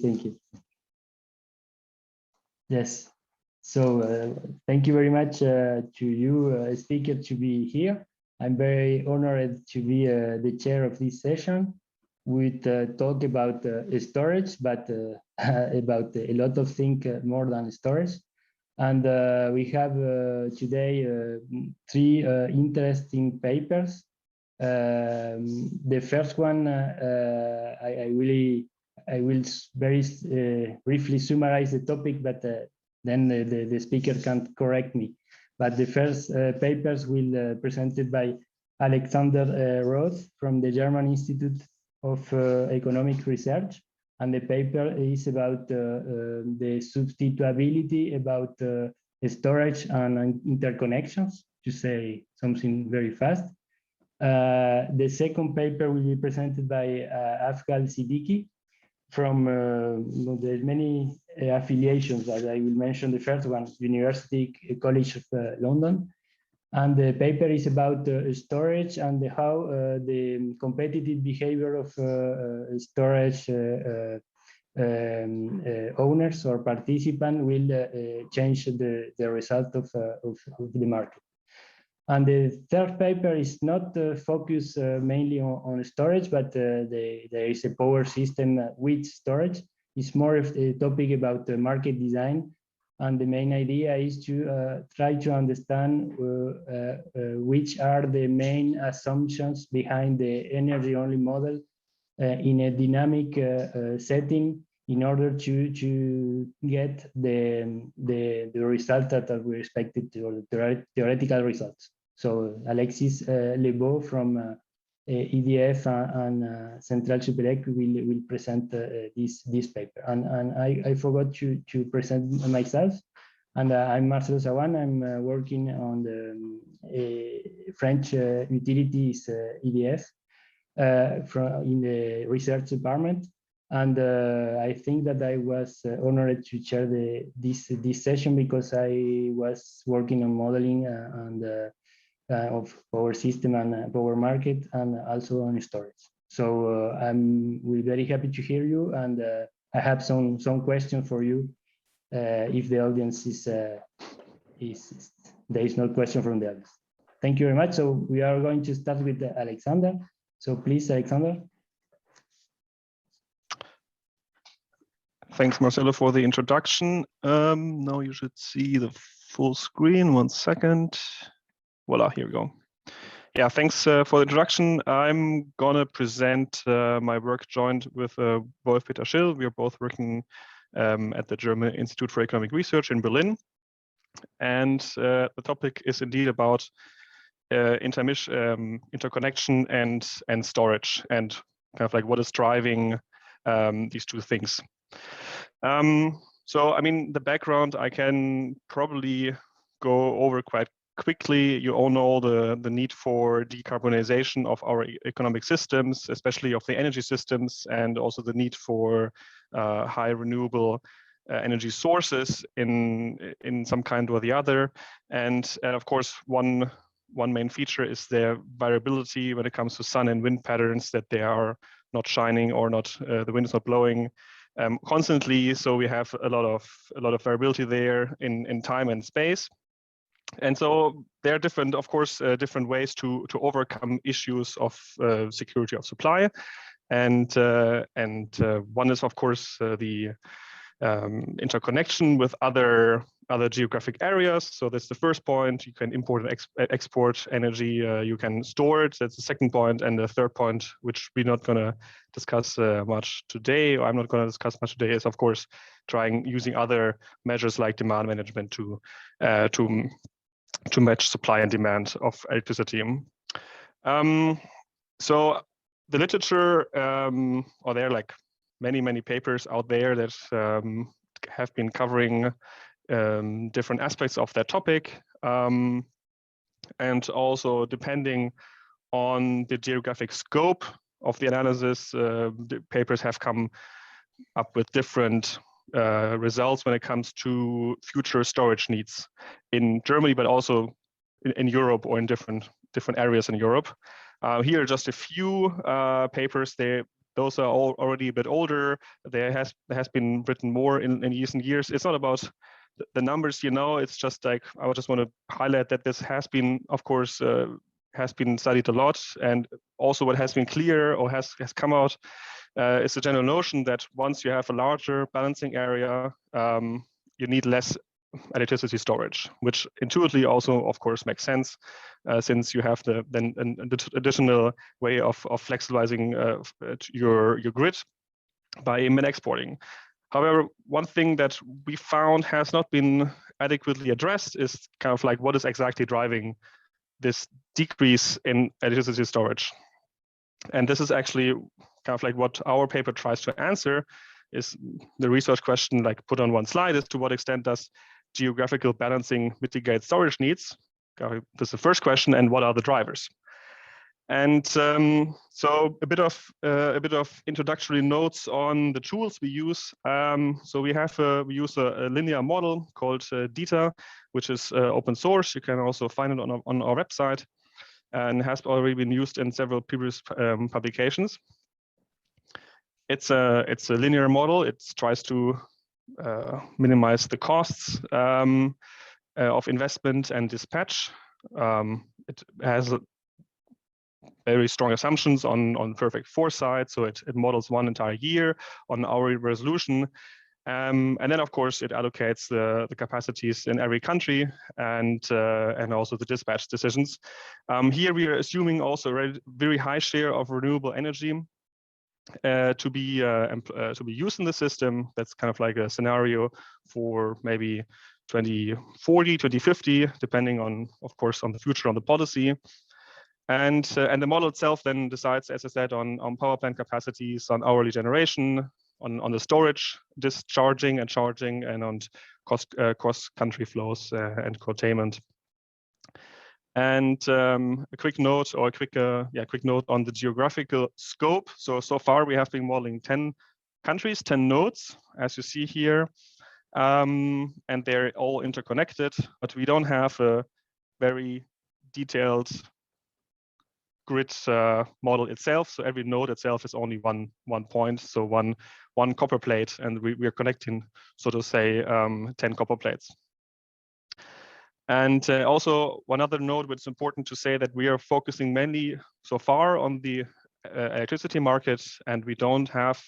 Thank you. Yes. So thank you very much to you, speaker, to be here. I'm very honored to be the chair of this session. We talk about storage, but about a lot of things more than storage. And we have today 3 interesting papers. The first one, I will very briefly summarize the topic, but then the speaker can correct me. But the first papers will be presented by Alexander Roth from the German Institute of Economic Research. And the paper is about the substitutability, about storage and interconnections, to say something very fast. The second paper will be presented by Afzal Siddiqui from the many affiliations that I will mention. The first one, University College of London. And the paper is about storage and how the competitive behavior of storage owners or participants will change the result of the market. And the third paper is not focused mainly on storage, but there is a power system with storage. It's more of a topic about market design. And the main idea is to try to understand which are the main assumptions behind the energy-only model in a dynamic setting in order to get the result that we expected to, or the theoretical results. So Alexis Lebeau from EDF and Central Superec will present this paper. And I forgot to present myself. And I'm Marcelo Saguan. I'm working on the French utilities EDF in the research department. And I think that I was honored to chair this session because I was working on modeling of power system and power market, and also on storage. So we're very happy to hear you, and I have some questions for you. If the audience there is no question from the audience. Thank you very much. So we are going to start with Alexander. So please, Alexander. Thanks, Marcelo, for the introduction. Now you should see the full screen. 1 second. Voila, here we go. Yeah, thanks for the introduction. I'm gonna present my work joined with Wolf-Peter Schill. We are both working at the German Institute for Economic Research in Berlin. And the topic is indeed about interconnection and storage, and kind of like what is driving these two things. So, I mean, the background I can probably go over quite quickly. You all know the need for decarbonization of our economic systems, especially of the energy systems, and also the need for high renewable energy sources in some kind or the other. And of course, one main feature is their variability when it comes to sun and wind patterns, that they are not shining or not the wind is not blowing constantly. So we have a lot of variability there in time and space. And so there are different, of course, different ways to overcome issues of security of supply, and one is, of course, the interconnection with other geographic areas. So that's the first point. You can import and export energy. You can store it. That's the second point. And the third point, which we're not going to discuss much today, or I'm not going to discuss much today, is of course using other measures like demand management to match supply and demand of electricity. So the literature, or there are like many papers out there that have been covering different aspects of that topic. And also depending on the geographic scope of the analysis, the papers have come up with different results when it comes to future storage needs in Germany, but also in Europe, or in different areas in Europe. Here are just a few papers. They those are all already a bit older. There has been written more in recent years. It's not about the numbers, it's just like, I just want to highlight that this has been, of course, has been studied a lot. And also what has been clear or has come out is the general notion that once you have a larger balancing area, you need less electricity storage, which intuitively also, of course, makes sense since you have then an additional way of flexibilizing your grid by exporting. However, one thing that we found has not been adequately addressed is kind of like what is exactly driving this decrease in electricity storage. And this is actually kind of like what our paper tries to answer, is the research question like put on one slide, is to what extent does geographical balancing mitigate storage needs? This is the first question, and what are the drivers? And so a bit of introductory notes on the tools we use. So we use a linear model called DETA, which is open source. You can also find it on our website, and has already been used in several previous publications. It's a linear model. It tries to minimize the costs of investment and dispatch. It has very strong assumptions on perfect foresight, so it models one entire year on hourly resolution, and then of course it allocates the capacities in every country and also the dispatch decisions. Here we are assuming also a very high share of renewable energy to be used in the system. That's kind of like a scenario for maybe 2040, 2050, depending on, of course, on the future, on the policy. And the model itself then decides, as I said, on power plant capacities, on hourly generation, on the storage, discharging and charging, and on cross country flows and containment. And a quick note on the geographical scope. So far we have been modeling 10 countries, 10 nodes, as you see here, and they're all interconnected, but we don't have a very detailed grid model itself. So every node itself is only one point, so one copper plate, and we are connecting, so to say, 10 copper plates. And also one other note, which is important to say, that we are focusing mainly so far on the electricity market, and we don't have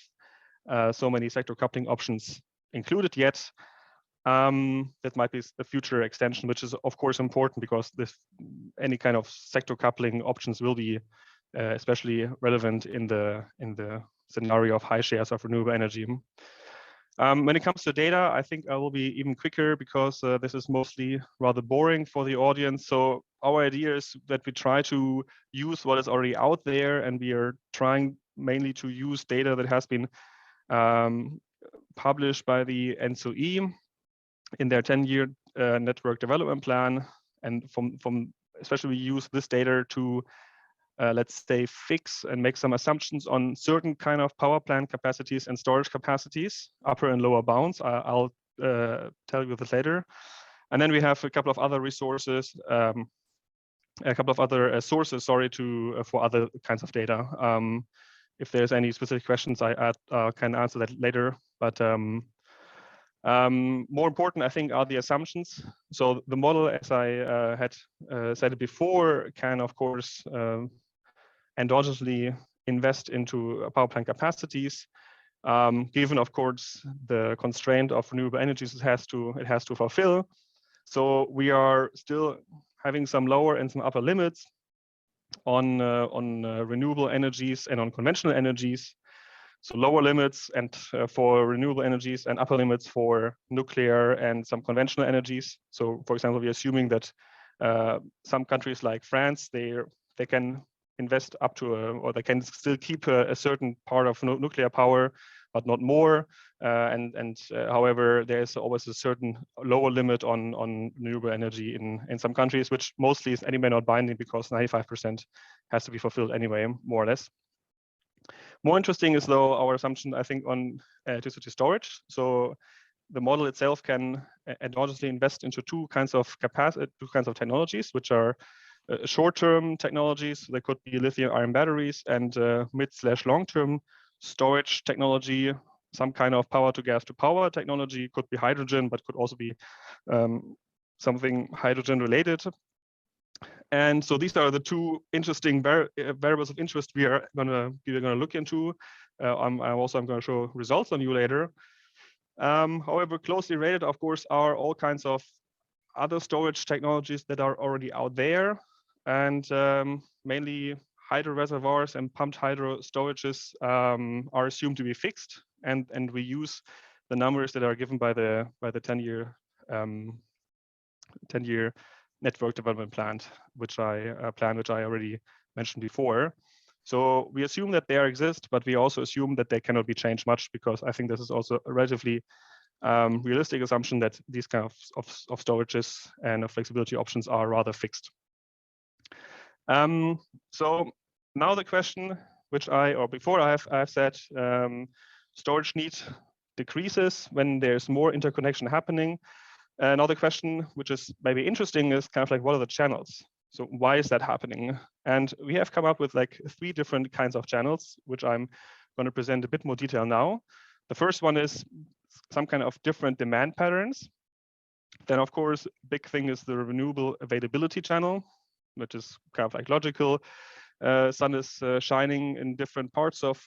so many sector coupling options included yet. That might be a future extension, which is of course important, because any kind of sector coupling options will be especially relevant in the scenario of high shares of renewable energy. When it comes to data, I think I will be even quicker, because this is mostly rather boring for the audience. So our idea is that we try to use what is already out there, and we are trying mainly to use data that has been published by the NSOE in their 10-year network development plan. And from especially we use this data to let's say fix and make some assumptions on certain kind of power plant capacities and storage capacities, upper and lower bounds. I'll tell you this later. And then we have a couple of other resources, sources, sorry, for other kinds of data. If there's any specific questions, I can answer that later. But more important, I think, are the assumptions. So the model, as I had said it before, can of course endogenously invest into power plant capacities, given of course the constraint of renewable energies it has to fulfill. So we are still having some lower and some upper limits on renewable energies and on conventional energies. So lower limits and for renewable energies, and upper limits for nuclear and some conventional energies. So for example, we're assuming that some countries like France, they can invest up to or they can still keep a certain part of nuclear power, but not more. However, there's always a certain lower limit on renewable energy in some countries, which mostly is anyway not binding, because 95% has to be fulfilled anyway, more or less. More interesting is, though, our assumption, I think, on electricity storage. So the model itself can endogenously invest into two kinds of technologies, which are short-term technologies. They could be lithium-ion batteries, and mid/long-term storage technology, some kind of power to gas to power technology, could be hydrogen, but could also be something hydrogen related. And so these are the two interesting variables of interest we are gonna look into. I'm gonna show results on you later. However, closely related, of course, are all kinds of other storage technologies that are already out there, and mainly hydro reservoirs and pumped hydro storages are assumed to be fixed, and we use the numbers that are given by the 10-year network development plan, which I already mentioned before. So we assume that they exist, but we also assume that they cannot be changed much, because I think this is also a relatively realistic assumption that these kind of storages and of flexibility options are rather fixed. So now the question, before I have said, storage need decreases when there's more interconnection happening. Another question, which is maybe interesting, is kind of like, what are the channels? So why is that happening? And we have come up with like 3 different kinds of channels, which I'm going to present a bit more detail now. The first one is some kind of different demand patterns. Then, of course, big thing is the renewable availability channel, which is kind of like logical. Sun is shining in different parts of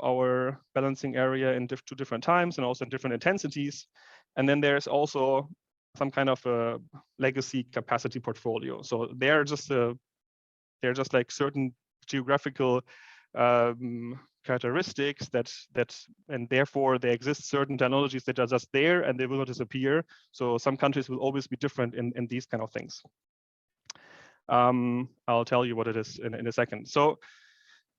our balancing area in 2 different times and also in different intensities. And then there's also some kind of a legacy capacity portfolio. So they're just like certain geographical characteristics that and therefore there exist certain technologies that are just there and they will not disappear. So some countries will always be different in these kind of things. I'll tell you what it is in a second. So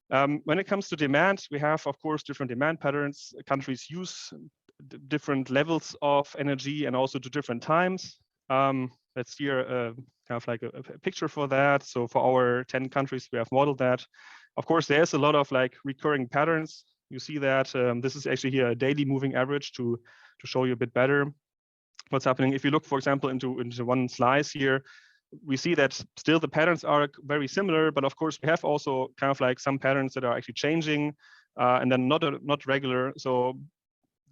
when it comes to demand, we have, of course, different demand patterns. Countries use different levels of energy and also to different times. Let's see kind of like a picture for that. So for our 10 countries, we have modeled that. Of course, there's a lot of like recurring patterns. You see that this is actually here a daily moving average to show you a bit better what's happening. If you look, for example, into one slice here, we see that still the patterns are very similar, but of course we have also kind of like some patterns that are actually changing and then not regular. So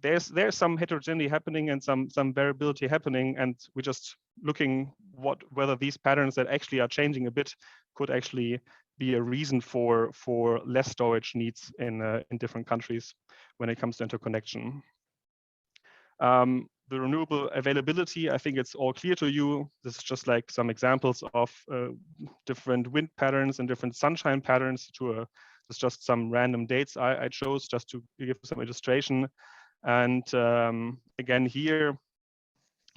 there's some heterogeneity happening and some variability happening, and we're just looking whether these patterns that actually are changing a bit could actually be a reason for less storage needs in different countries when it comes to interconnection. The renewable availability, I think it's all clear to you. This is just like some examples of different wind patterns and different sunshine patterns. It's just some random dates I chose just to give some illustration. And again, here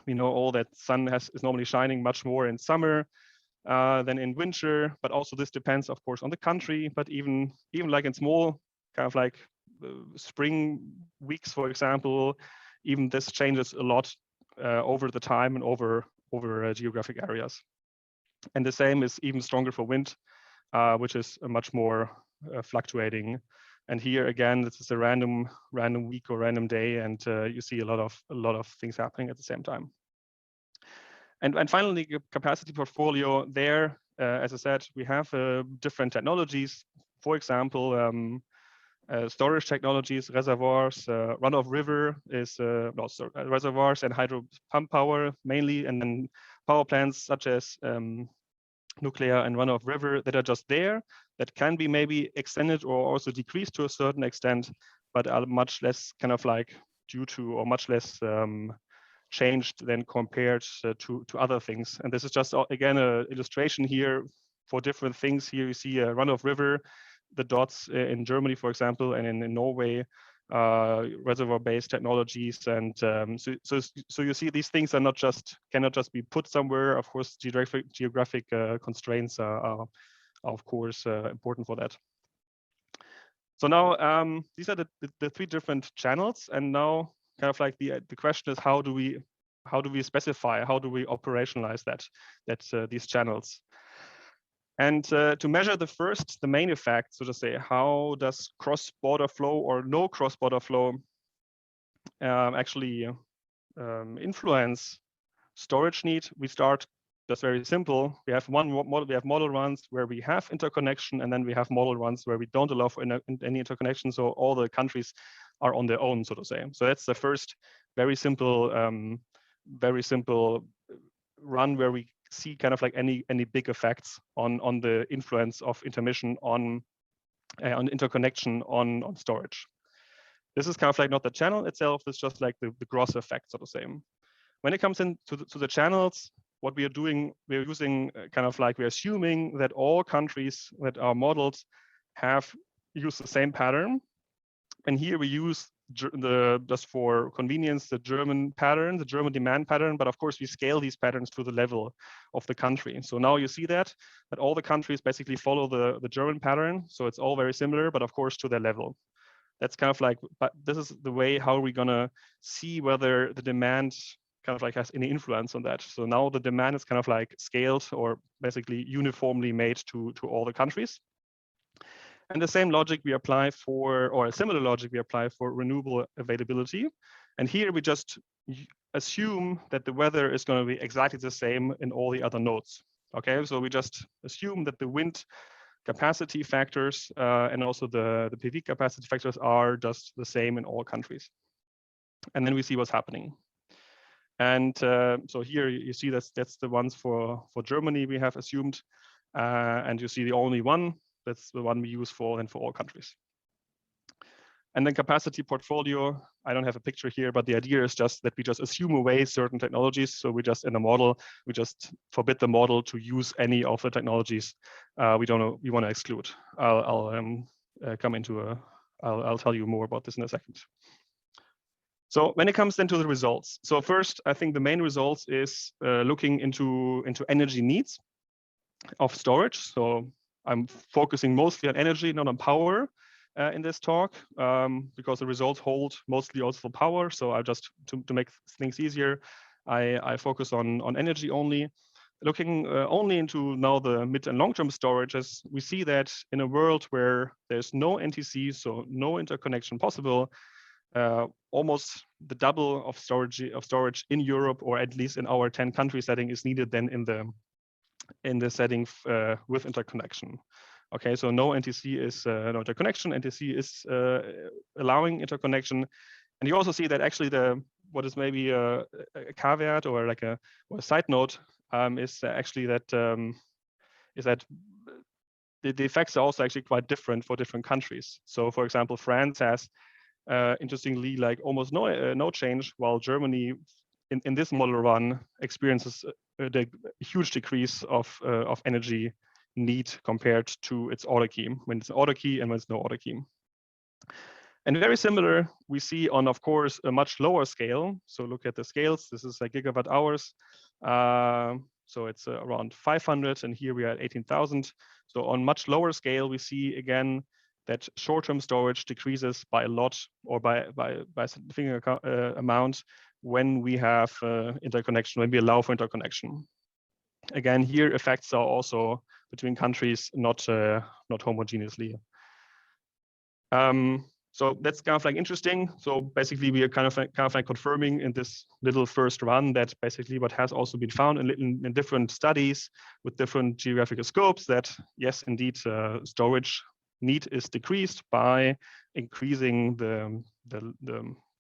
we know all that sun is normally shining much more in summer than in winter, but also this depends, of course, on the country. But even like in small kind of like spring weeks, for example, even this changes a lot over the time and over geographic areas. And the same is even stronger for wind, which is a much more fluctuating. And here again, this is a random week or random day, and you see a lot of things happening at the same time. And finally, capacity portfolio. There, as I said, we have different technologies. For example, storage technologies, reservoirs, runoff river is reservoirs and hydro pump power mainly, and then power plants such as nuclear and runoff river that are just there, that can be maybe extended or also decreased to a certain extent, but are much less kind of like due to or much less changed than compared to other things. And this is just again an illustration here for different things. Here you see a runoff river, the dots in Germany, for example, and in Norway, reservoir-based technologies. And so you see these things are cannot just be put somewhere. Of course, geographic constraints are of course important for that. So now these are the 3 different channels, and now kind of like the question is how do we specify, how do we operationalize these channels? And to measure the main effect, so to say, how does cross-border flow or no cross-border flow actually influence storage need? We start just very simple. We have one model. We have model runs where we have interconnection, and then we have model runs where we don't allow for any interconnection. So all the countries are on their own, so to say. So that's the first very simple run where we see kind of like any big effects on the influence of intermission on interconnection on storage. This is kind of like not the channel itself. It's just like the gross effect, so to say. When it comes into the channels, what we are doing, we're using kind of like we're assuming that all countries that are modeled have used the same pattern. And here we use just for convenience, the German pattern, the German demand pattern, but of course we scale these patterns to the level of the country. So now you see that all the countries basically follow the German pattern. So it's all very similar, but of course to their level. That's kind of like, but this is the way how we're gonna see whether the demand kind of like has any influence on that. So now the demand is kind of like scaled or basically uniformly made to all the countries. And the same logic we apply for, or a similar logic we apply for renewable availability. And here we just assume that the weather is going to be exactly the same in all the other nodes. Okay, so we just assume that the wind capacity factors and also the PV capacity factors are just the same in all countries. And then we see what's happening. And so here you see that's the ones for Germany we have assumed. And you see the only one. That's the one we use for all countries. And then capacity portfolio, I don't have a picture here, but the idea is just that we just assume away certain technologies. So we just in the model, we just forbid the model to use any of the technologies we want to exclude. I'll tell you more about this in a second. So when it comes then to the results, so first I think the main results is looking into energy needs of storage. So I'm focusing mostly on energy, not on power in this talk, because the results hold mostly also for power. So I just, to make things easier, I focus on energy only. Looking only into now the mid and long-term storages, we see that in a world where there's no NTC, so no interconnection possible, almost the double of storage in Europe, or at least in our 10-country setting, is needed then in the setting with interconnection. Okay, so no NTC is no interconnection. NTC is allowing interconnection, and you also see that actually what is maybe a caveat or like a side note is actually that the effects are also actually quite different for different countries. So, for example, France has interestingly like almost no change, while Germany in this model run experiences a huge decrease of energy need compared to its autarky, when it's an autarky and when it's no autarky. And very similar, we see on, of course, a much lower scale. So look at the scales. This is like gigawatt hours. So it's around 500, and here we are at 18,000. So on much lower scale, we see again that short-term storage decreases by a lot, or by a significant amount, when we have interconnection, when we allow for interconnection. Again, here effects are also between countries, not homogeneously. So that's kind of like interesting. So basically, we are kind of like confirming in this little first run that basically what has also been found in different studies with different geographical scopes, that yes, indeed, storage need is decreased by increasing the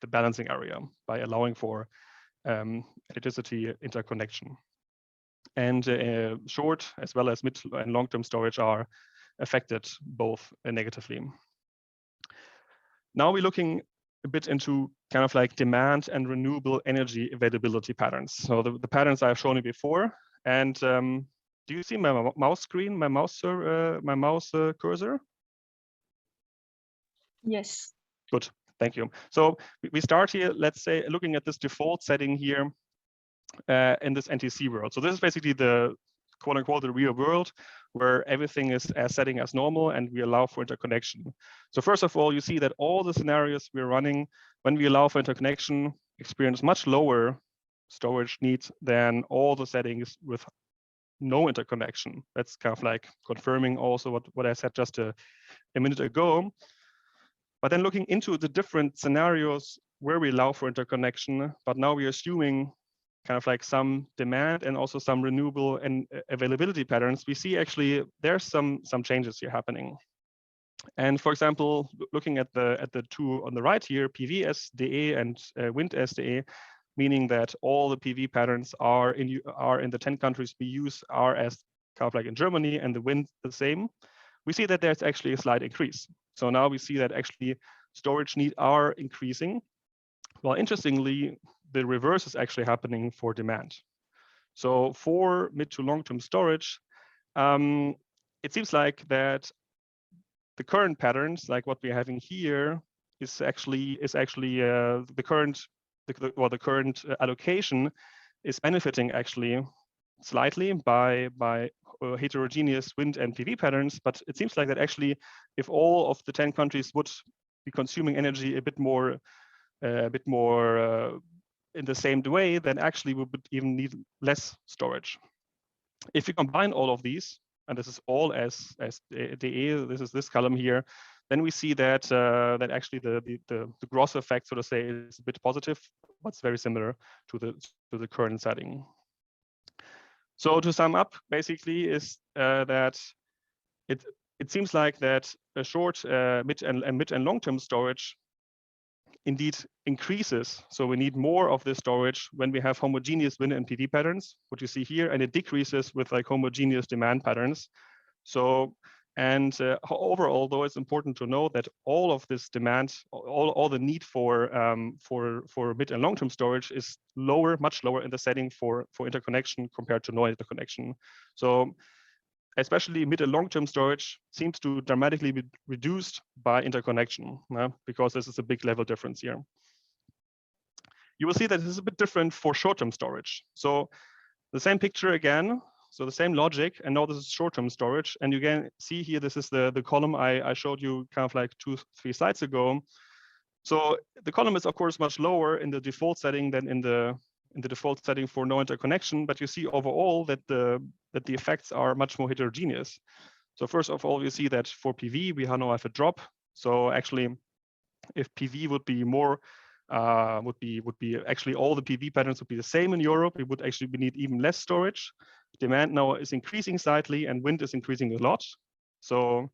balancing area, by allowing for electricity interconnection. And short as well as mid and long-term storage are affected both negatively. Now we're looking a bit into kind of like demand and renewable energy availability patterns. So the patterns I've shown you before. And do you see my mouse screen, my mouse cursor? Yes. Good, thank you. So we start here, let's say, looking at this default setting here in this NTC world. So this is basically the quote unquote the real world, where everything is as setting as normal and we allow for interconnection. So first of all, you see that all the scenarios we're running when we allow for interconnection experience much lower storage needs than all the settings with no interconnection. That's kind of like confirming also what I said just a minute ago. But then looking into the different scenarios where we allow for interconnection, but now we're assuming kind of like some demand and also some renewable and availability patterns, we see actually there's some changes here happening. And for example, looking at the two on the right here, PV SDE and wind SDE, meaning that all the PV patterns are in the 10 countries we use are as kind of like in Germany, and the wind the same. We see that there's actually a slight increase. So now we see that actually storage needs are increasing. Well, interestingly, the reverse is actually happening for demand. So for mid to long-term storage, it seems like that the current patterns, like what we're having here, is actually the current allocation is benefiting actually slightly by heterogeneous wind and PV patterns. But it seems like that actually, if all of the 10 countries would be consuming energy a bit more in the same way, then actually we would even need less storage. If you combine all of these, and this is all as DE, this is this column here, then we see that that actually the gross effect, so to say, is a bit positive, but it's very similar to the current setting. So to sum up, basically, is that it seems like that a short, mid and long-term storage indeed increases. So we need more of this storage when we have homogeneous wind and PV patterns, what you see here, and it decreases with like homogeneous demand patterns. So, and overall, though, it's important to know that all of this demand, all the need for mid and long-term storage is lower, much lower in the setting for interconnection compared to no interconnection. So especially mid and long-term storage seems to dramatically be reduced by interconnection, because this is a big level difference here. You will see that this is a bit different for short-term storage. So the same picture again, so the same logic, and now this is short-term storage. And you can see here, this is the column I showed you kind of like 2-3 slides ago. So the column is of course much lower in the default setting than in the default setting for no interconnection, but you see overall that the effects are much more heterogeneous. So first of all, you see that for PV, we now have a drop. So actually, if PV would be more, would be actually all the PV patterns would be the same in Europe, we would actually need even less storage. Demand now is increasing slightly, and wind is increasing a lot. So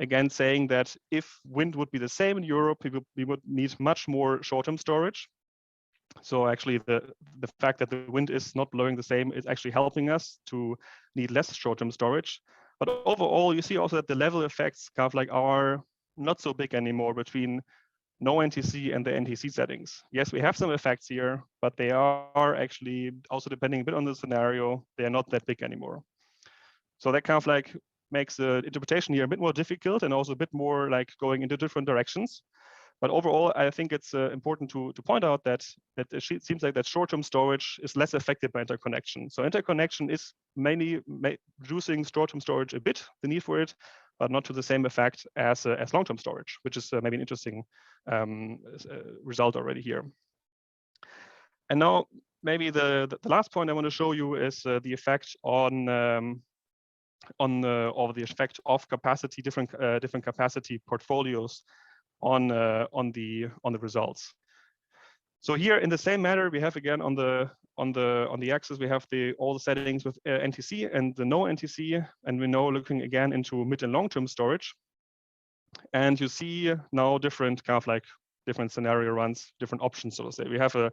again, saying that if wind would be the same in Europe, we would need much more short-term storage. So actually, the fact that the wind is not blowing the same is actually helping us to need less short-term storage. But overall, you see also that the level effects kind of like are not so big anymore between no NTC and the NTC settings. Yes, we have some effects here, but they are actually also depending a bit on the scenario, they are not that big anymore. So that kind of like makes the interpretation here a bit more difficult and also a bit more like going into different directions. But overall, I think it's important to point out that it seems like that short-term storage is less affected by interconnection. So interconnection is mainly reducing short-term storage a bit, the need for it, but not to the same effect as long-term storage, which is maybe an interesting result already here. And now maybe the last point I want to show you is the effect or the effect of capacity, different capacity portfolios on the results. So here in the same manner, we have again on the axis we have all the settings with NTC and the no NTC, and we know looking again into mid and long-term storage. And you see now different scenario runs, different options, so to say. We have a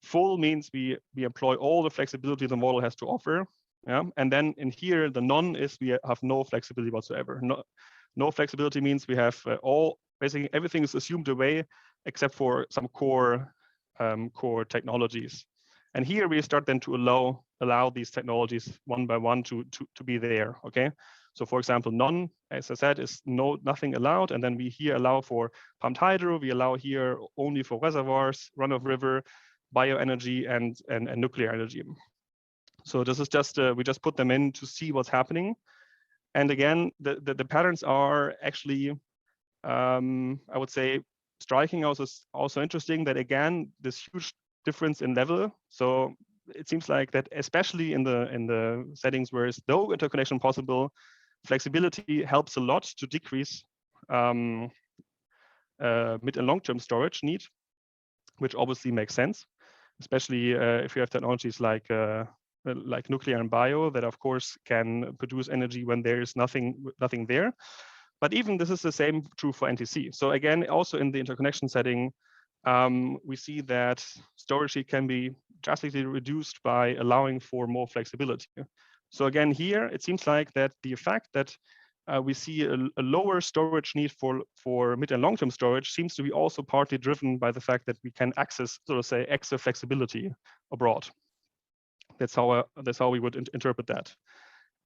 full means we employ all the flexibility the model has to offer. Yeah, and then in here the non is we have no flexibility whatsoever. No flexibility means we have basically everything is assumed away except for some core technologies. And here we start then to allow these technologies one by one to be there. Okay. So for example, none, as I said, is nothing allowed. And then we here allow for pumped hydro. We allow here only for reservoirs, run of river, bioenergy, and nuclear energy. So this is just we just put them in to see what's happening. And again, the patterns are actually I would say striking, also interesting that again this huge difference in level. So it seems like that especially in the settings where there's no interconnection possible, flexibility helps a lot to decrease mid and long-term storage need, which obviously makes sense. especially if you have technologies like nuclear and bio that of course can produce energy when there is nothing there. But even this is the same true for NTC. So again, also in the interconnection setting, we see that storage can be drastically reduced by allowing for more flexibility. So again, here it seems like that the effect that we see a lower storage need for mid and long-term storage seems to be also partly driven by the fact that we can access, so to say, extra flexibility abroad. That's how we would interpret that.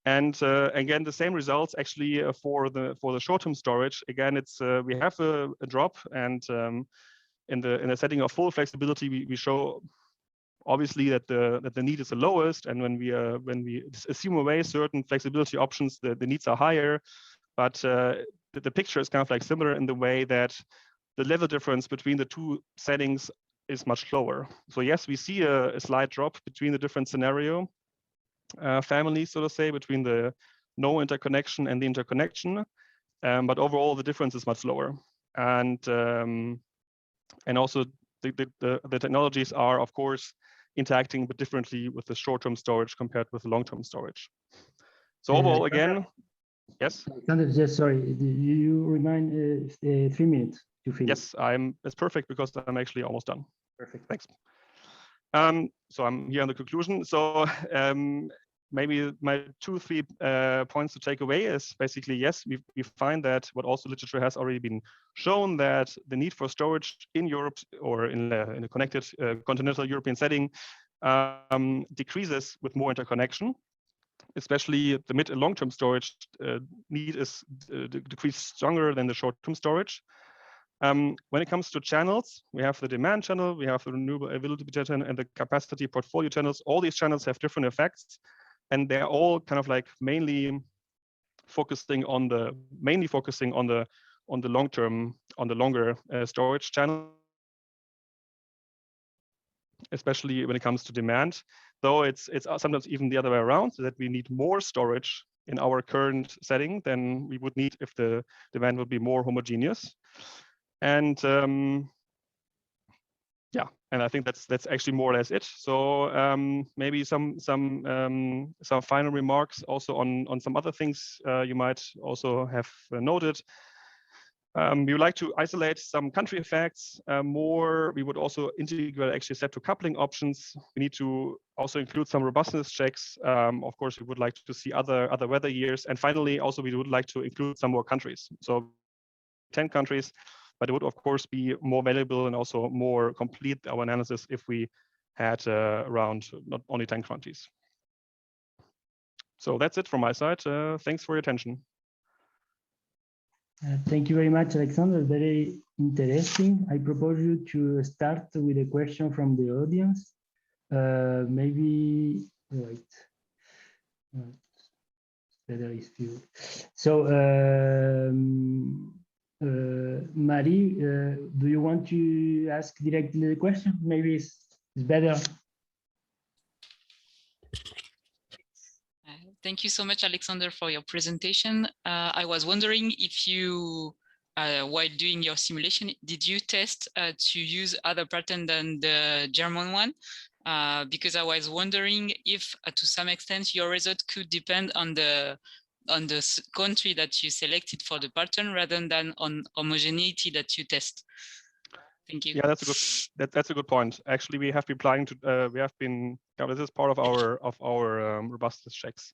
And again, the same results actually for the short-term storage. Again, it's we have a drop, and in the setting of full flexibility, we show obviously that the need is the lowest, and when we assume away certain flexibility options, the needs are higher. But the picture is kind of like similar in the way that the level difference between the two settings is much lower. So yes, we see a slight drop between the different scenario families, so to say, between the no interconnection and the interconnection. But overall, the difference is much lower. And also the technologies are, of course, interacting but differently with the short-term storage compared with the long-term storage. So overall, again, yes. Alexander, just sorry, you remind 3 minutes to finish. Yes, it's perfect because I'm actually almost done. Perfect. Thanks. So I'm here on the conclusion. So maybe my 2-3 points to take away is basically, yes, we find that what also literature has already been shown, that the need for storage in Europe or in a connected continental European setting decreases with more interconnection. Especially the mid and long-term storage need is decreased stronger than the short-term storage. When it comes to channels, we have the demand channel, we have the renewable availability channel, and the capacity portfolio channels. All these channels have different effects, and they're all kind of like mainly focusing on the long-term, on the longer storage channel, especially when it comes to demand. Though it's sometimes even the other way around, so that we need more storage in our current setting than we would need if the demand would be more homogeneous. And yeah, and I think that's actually more or less it. So maybe some final remarks also on some other things you might also have noted. We would like to isolate some country effects more. We would also integrate actually set to coupling options. We need to also include some robustness checks. Of course, we would like to see other weather years. And finally, also we would like to include some more countries. So 10 countries, but it would of course be more valuable and also more complete our analysis if we had around not only 10 countries. So that's it from my side. Thanks for your attention. Thank you very much, Alexander. Very interesting. I propose you to start with a question from the audience. Maybe, right. Better is few. So, Marie, do you want to ask directly the question? Maybe it's better. Thank you so much, Alexander, for your presentation. I was wondering if you, while doing your simulation, did you test to use other pattern than the German one? Because I was wondering if, to some extent, your result could depend on the country that you selected for the pattern rather than on homogeneity that you test. Thank you. Yeah, that's a good point. Actually, we have been applying to this is part of our robustness checks.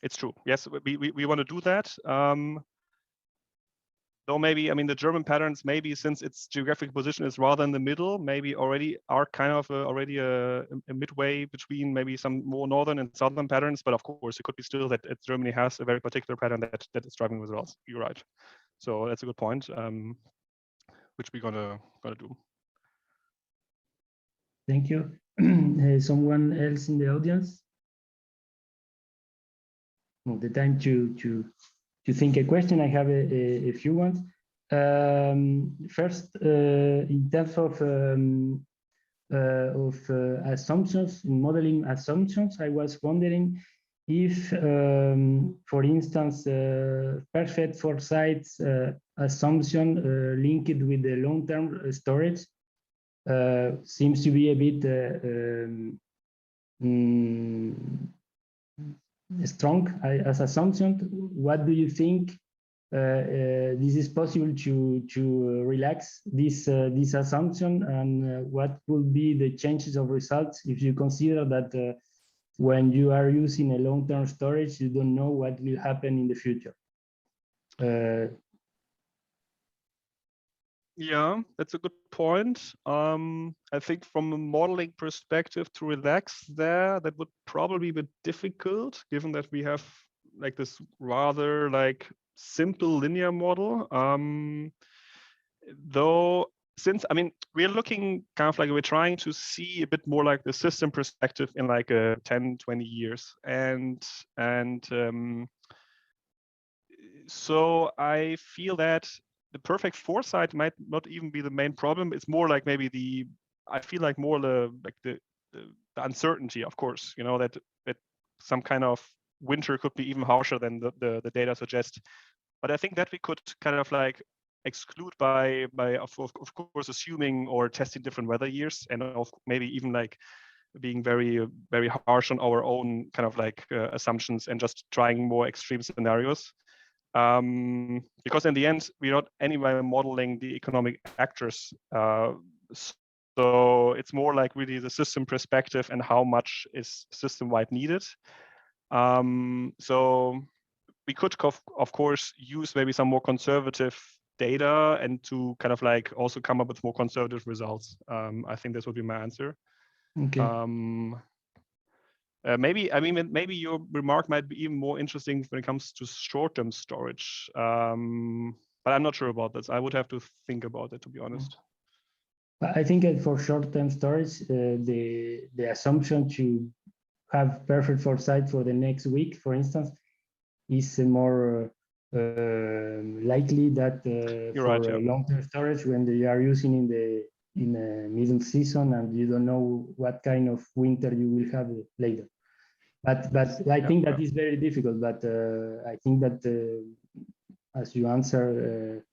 It's true. Yes, we want to do that. Though maybe, I mean, the German patterns, maybe since its geographic position is rather in the middle, maybe already are kind of already a midway between maybe some more northern and southern patterns. But of course, it could be still that Germany has a very particular pattern that is driving results. You're right. So that's a good point, which we're gonna do. Thank you. Someone else in the audience? Well, the time to think a question. I have a few ones. First, in terms of assumptions, in modeling assumptions, I was wondering if, for instance, perfect foresight assumption linked with the long-term storage seems to be a bit strong as assumption. What do you think? This is possible to relax this assumption, and what will be the changes of results if you consider that when you are using a long-term storage, you don't know what will happen in the future. Yeah, that's a good point. I think from a modeling perspective, to relax there, that would probably be difficult, given that we have like this rather like simple linear model. Though, since I mean, we're looking kind of like we're trying to see a bit more like the system perspective in like 10, 20 years, and so I feel that the perfect foresight might not even be the main problem. It's more like maybe I feel like more the uncertainty, of course, you know, that some kind of winter could be even harsher than the data suggest. But I think that we could kind of like exclude by of course assuming or testing different weather years, and maybe even like being very very harsh on our own kind of like assumptions and just trying more extreme scenarios. Because in the end, we're not anyway modeling the economic actors. So it's more like really the system perspective and how much is system-wide needed. So we could, of course, use maybe some more conservative data and to kind of like also come up with more conservative results. I think this would be my answer. Okay. Maybe your remark might be even more interesting when it comes to short-term storage, but I'm not sure about this. I would have to think about it, to be honest. I think for short-term storage, the assumption to have perfect foresight for the next week, for instance, is more likely that for right, yeah. long-term storage, when you are using in the middle season and you don't know what kind of winter you will have later. But I think that is very difficult. But I think that as you answer,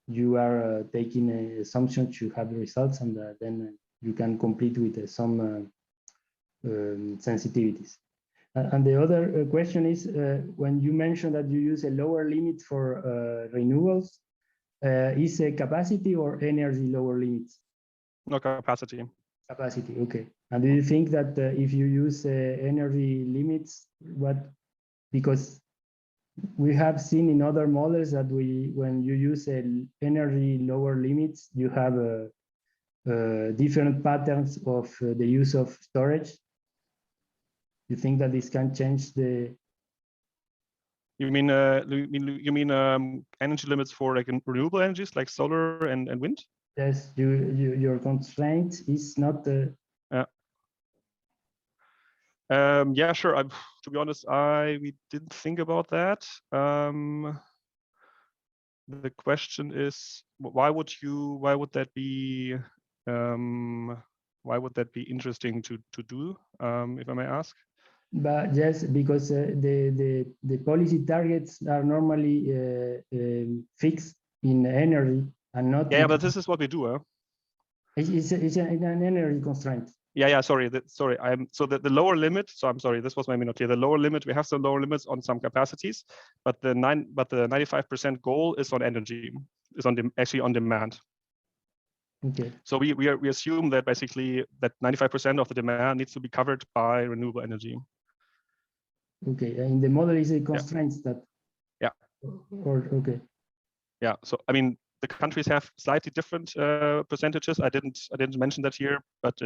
you are taking an assumption to have the results, and then you can complete with some sensitivities. And the other question is, when you mentioned that you use a lower limit for renewables, is a capacity or energy lower limits? No, capacity. Capacity, okay. And do you think that if you use energy limits, because we have seen in other models that when you use energy lower limits, you have different patterns of the use of storage. You think that this can change the? You mean energy limits for like renewable energies like solar and wind? Yes, your constraint is not. Yeah, sure. To be honest, we didn't think about that. The question is, why would that be interesting to do, if I may ask? But yes, because the policy targets are normally fixed in energy and not. Yeah, but this is what we do, huh? It's an energy constraint. Yeah. Sorry. So the lower limit. So I'm sorry. This was maybe not clear. The lower limit. We have some lower limits on some capacities, but the 95% goal is on energy. Is actually on demand. Okay. So we assume that basically that 95% of the demand needs to be covered by renewable energy. Okay. And the model is a constraint that. Yeah. Or okay. Yeah. So I mean, the countries have slightly different percentages. I didn't mention that here, but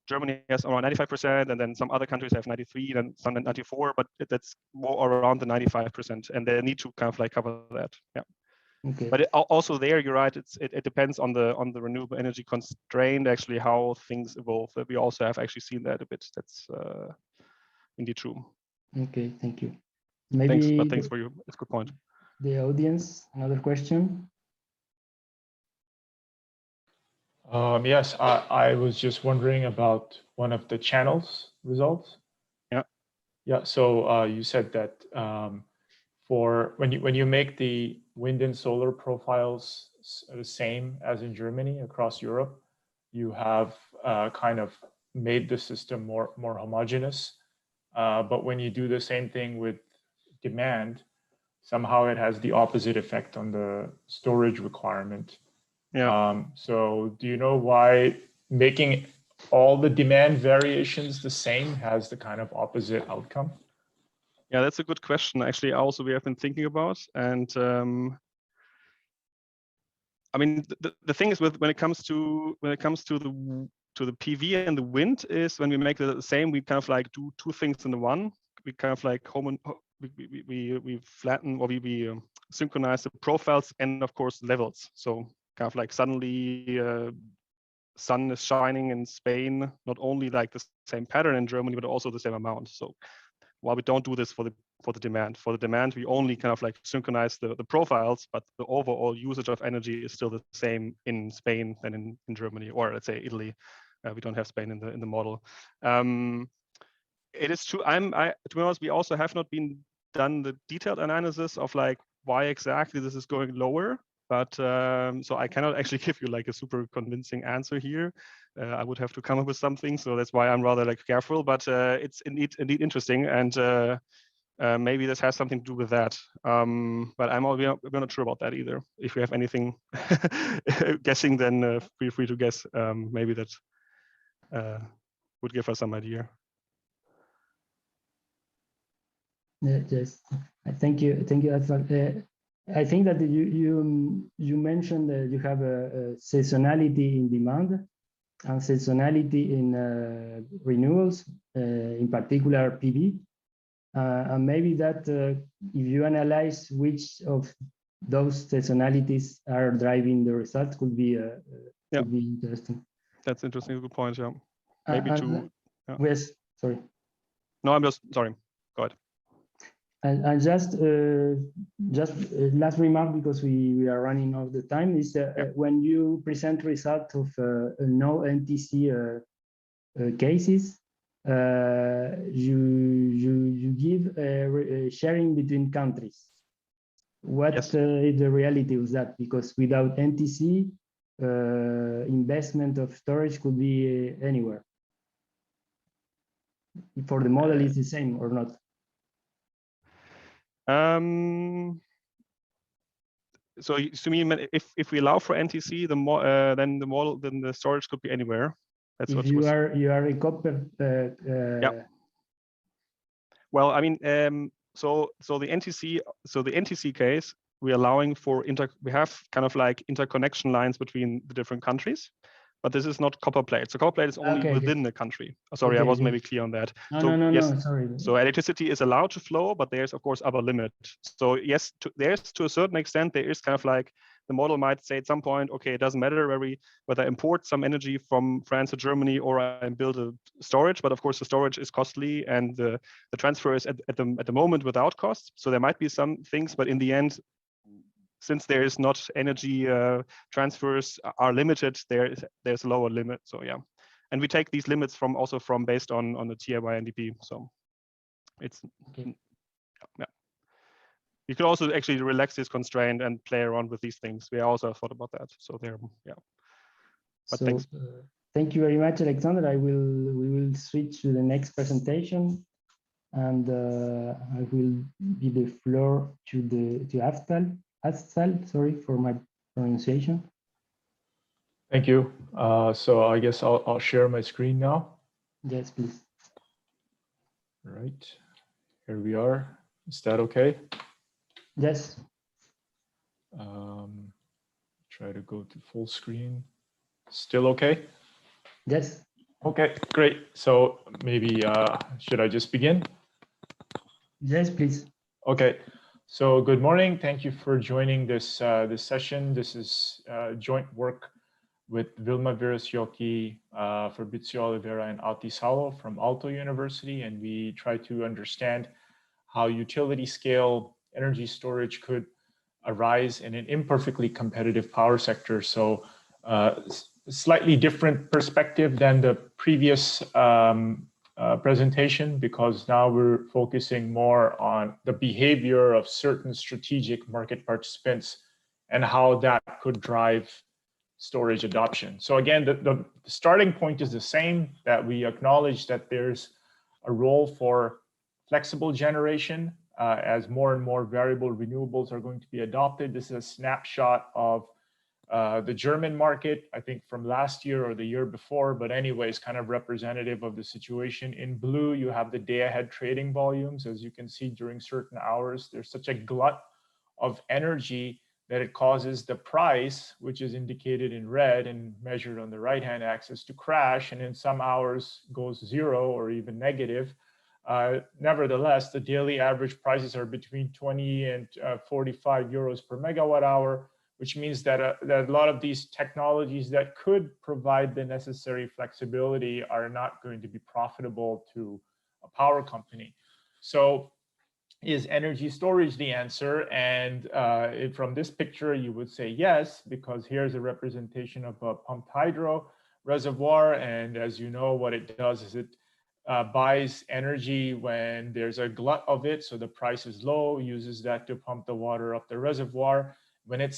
Germany has around 95%, and then some other countries have 93, and some 94. But that's more around the 95%, and they need to kind of like cover that. Yeah. Okay. But also there, you're right. It depends on the renewable energy constraint, actually, how things evolve. We also have actually seen that a bit. That's indeed true. Okay, thank you. Maybe thanks for you. It's a good point. The audience, another question? Yes, I was just wondering about one of the channels results. Yeah. So you said that for when you make the wind and solar profiles the same as in Germany across Europe, you have kind of made the system more homogeneous. But when you do the same thing with demand, somehow it has the opposite effect on the storage requirement. Yeah. So do you know why making all the demand variations the same has the kind of opposite outcome? Yeah, that's a good question. Actually, also we have been thinking about, and I mean, the thing is when it comes to the PV and the wind is when we make the same, we kind of like do two things in the one. We kind of like we flatten or we synchronize the profiles and of course levels. So kind of like suddenly sun is shining in Spain, not only like the same pattern in Germany, but also the same amount. So while we don't do this for the demand, we only kind of like synchronize the profiles, but the overall usage of energy is still the same in Spain than in Germany, or let's say Italy. We don't have Spain in the model. It is true. To be honest, we also have not done the detailed analysis of like why exactly this is going lower. But so I cannot actually give you like a super convincing answer here. I would have to come up with something, so that's why I'm rather like careful. But it's indeed interesting, and maybe this has something to do with that. But we're not sure about that either. If you have anything guessing, then feel free to guess. Maybe that would give us some idea. Yes, thank you, Afzal. I think that you mentioned that you have a seasonality in demand and seasonality in renewables, in particular PV. And maybe that if you analyze which of those seasonalities are driving the results could be interesting. That's interesting. Good point. Yeah. Maybe two. Yeah. Yes. Sorry. No, I'm just sorry. Go ahead. And just last remark, because we are running out of the time, is when you present results of no NTC cases, you give sharing between countries. What is the reality of that? Because without NTC, investment of storage could be anywhere. For the model, is the same or not? So to me, if we allow for NTC, then the storage could be anywhere. That's if you are a copper. Yeah. Well, I mean, so the NTC case, we're allowing for we have kind of like interconnection lines between the different countries. But this is not copper plate. So copper plate is only within the country. Sorry, I wasn't maybe clear on that. No, sorry. So electricity is allowed to flow, but there's of course upper limit. So yes, there's to a certain extent, there is kind of like the model might say at some point, okay, it doesn't matter whether I import some energy from France or Germany or I build a storage, but of course the storage is costly and the transfer is at the moment without costs. So there might be some things, but in the end, since there is not energy transfers are limited, there's a lower limit. So yeah, and we take these limits also from based on the TIY-NDP. So it's yeah. You could also actually relax this constraint and play around with these things. We also thought about that. So there, yeah. But so, thanks. Thank you very much, Alexander. We will switch to the next presentation, and I will give the floor to Afzal, sorry for my pronunciation. Thank you. So I guess I'll share my screen now. Yes, please. All right, here we are. Is that okay? Yes. Try to go to full screen. Still okay? Yes. Okay, great. So maybe should I just begin? Yes, please. Okay. So good morning. Thank you for joining this this session. This is joint work with Vilma, Virasjoki, Fabricio, Oliveira, and Ahti, Salo from Aalto University, and we try to understand how utility scale energy storage could arise in an imperfectly competitive power sector. So slightly different perspective than the previous presentation, because now we're focusing more on the behavior of certain strategic market participants and how that could drive storage adoption. So again, the starting point is the same, that we acknowledge that there's a role for flexible generation as more and more variable renewables are going to be adopted. This is a snapshot of the German market, I think from last year or the year before, but anyways, kind of representative of the situation. In blue, you have the day-ahead trading volumes. As you can see, during certain hours, there's such a glut of energy that it causes the price, which is indicated in red and measured on the right-hand axis, to crash, and in some hours goes zero or even negative. Nevertheless, the daily average prices are between 20 and 45 euros per megawatt hour, which means that a lot of these technologies that could provide the necessary flexibility are not going to be profitable to a power company. So is energy storage the answer? And from this picture, you would say yes, because here's a representation of a pumped hydro reservoir. And as you know, what it does is it buys energy when there's a glut of it. So the price is low, uses that to pump the water up the reservoir. When it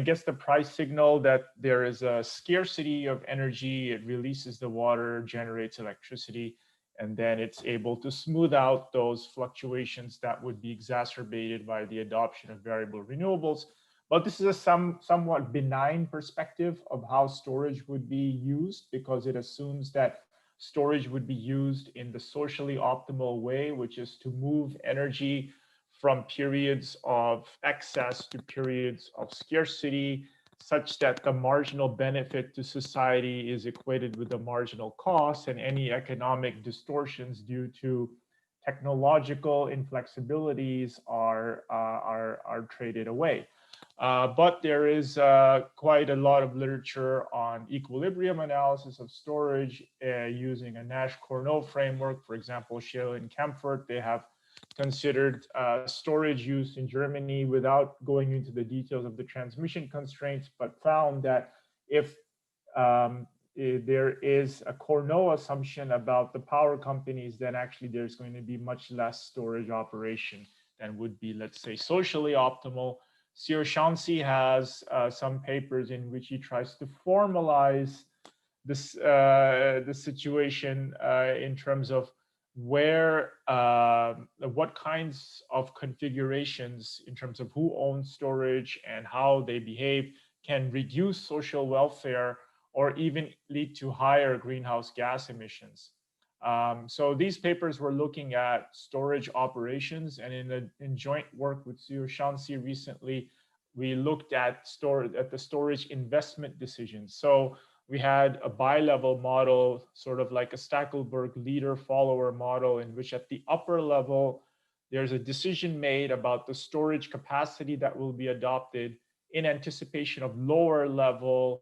gets the price signal that there is a scarcity of energy, it releases the water, generates electricity, and then it's able to smooth out those fluctuations that would be exacerbated by the adoption of variable renewables. But this is a somewhat benign perspective of how storage would be used, because it assumes that storage would be used in the socially optimal way, which is to move energy from periods of excess to periods of scarcity, such that the marginal benefit to society is equated with the marginal cost, and any economic distortions due to technological inflexibilities are traded away. But there is quite a lot of literature on equilibrium analysis of storage using a Nash-Cournot framework. For example, Schill and Kempfert, they have considered storage use in Germany without going into the details of the transmission constraints, but found that if there is a Cournot assumption about the power companies, then actually there's going to be much less storage operation than would be, let's say, socially optimal. Zerrahn has some papers in which he tries to formalize this the situation in terms of where what kinds of configurations in terms of who owns storage and how they behave can reduce social welfare or even lead to higher greenhouse gas emissions. So these papers were looking at storage operations, and in joint work with Zerrahn recently, we looked at the storage investment decisions. So we had a bi-level model, sort of like a Stackelberg leader-follower model, in which at the upper level, there's a decision made about the storage capacity that will be adopted in anticipation of lower level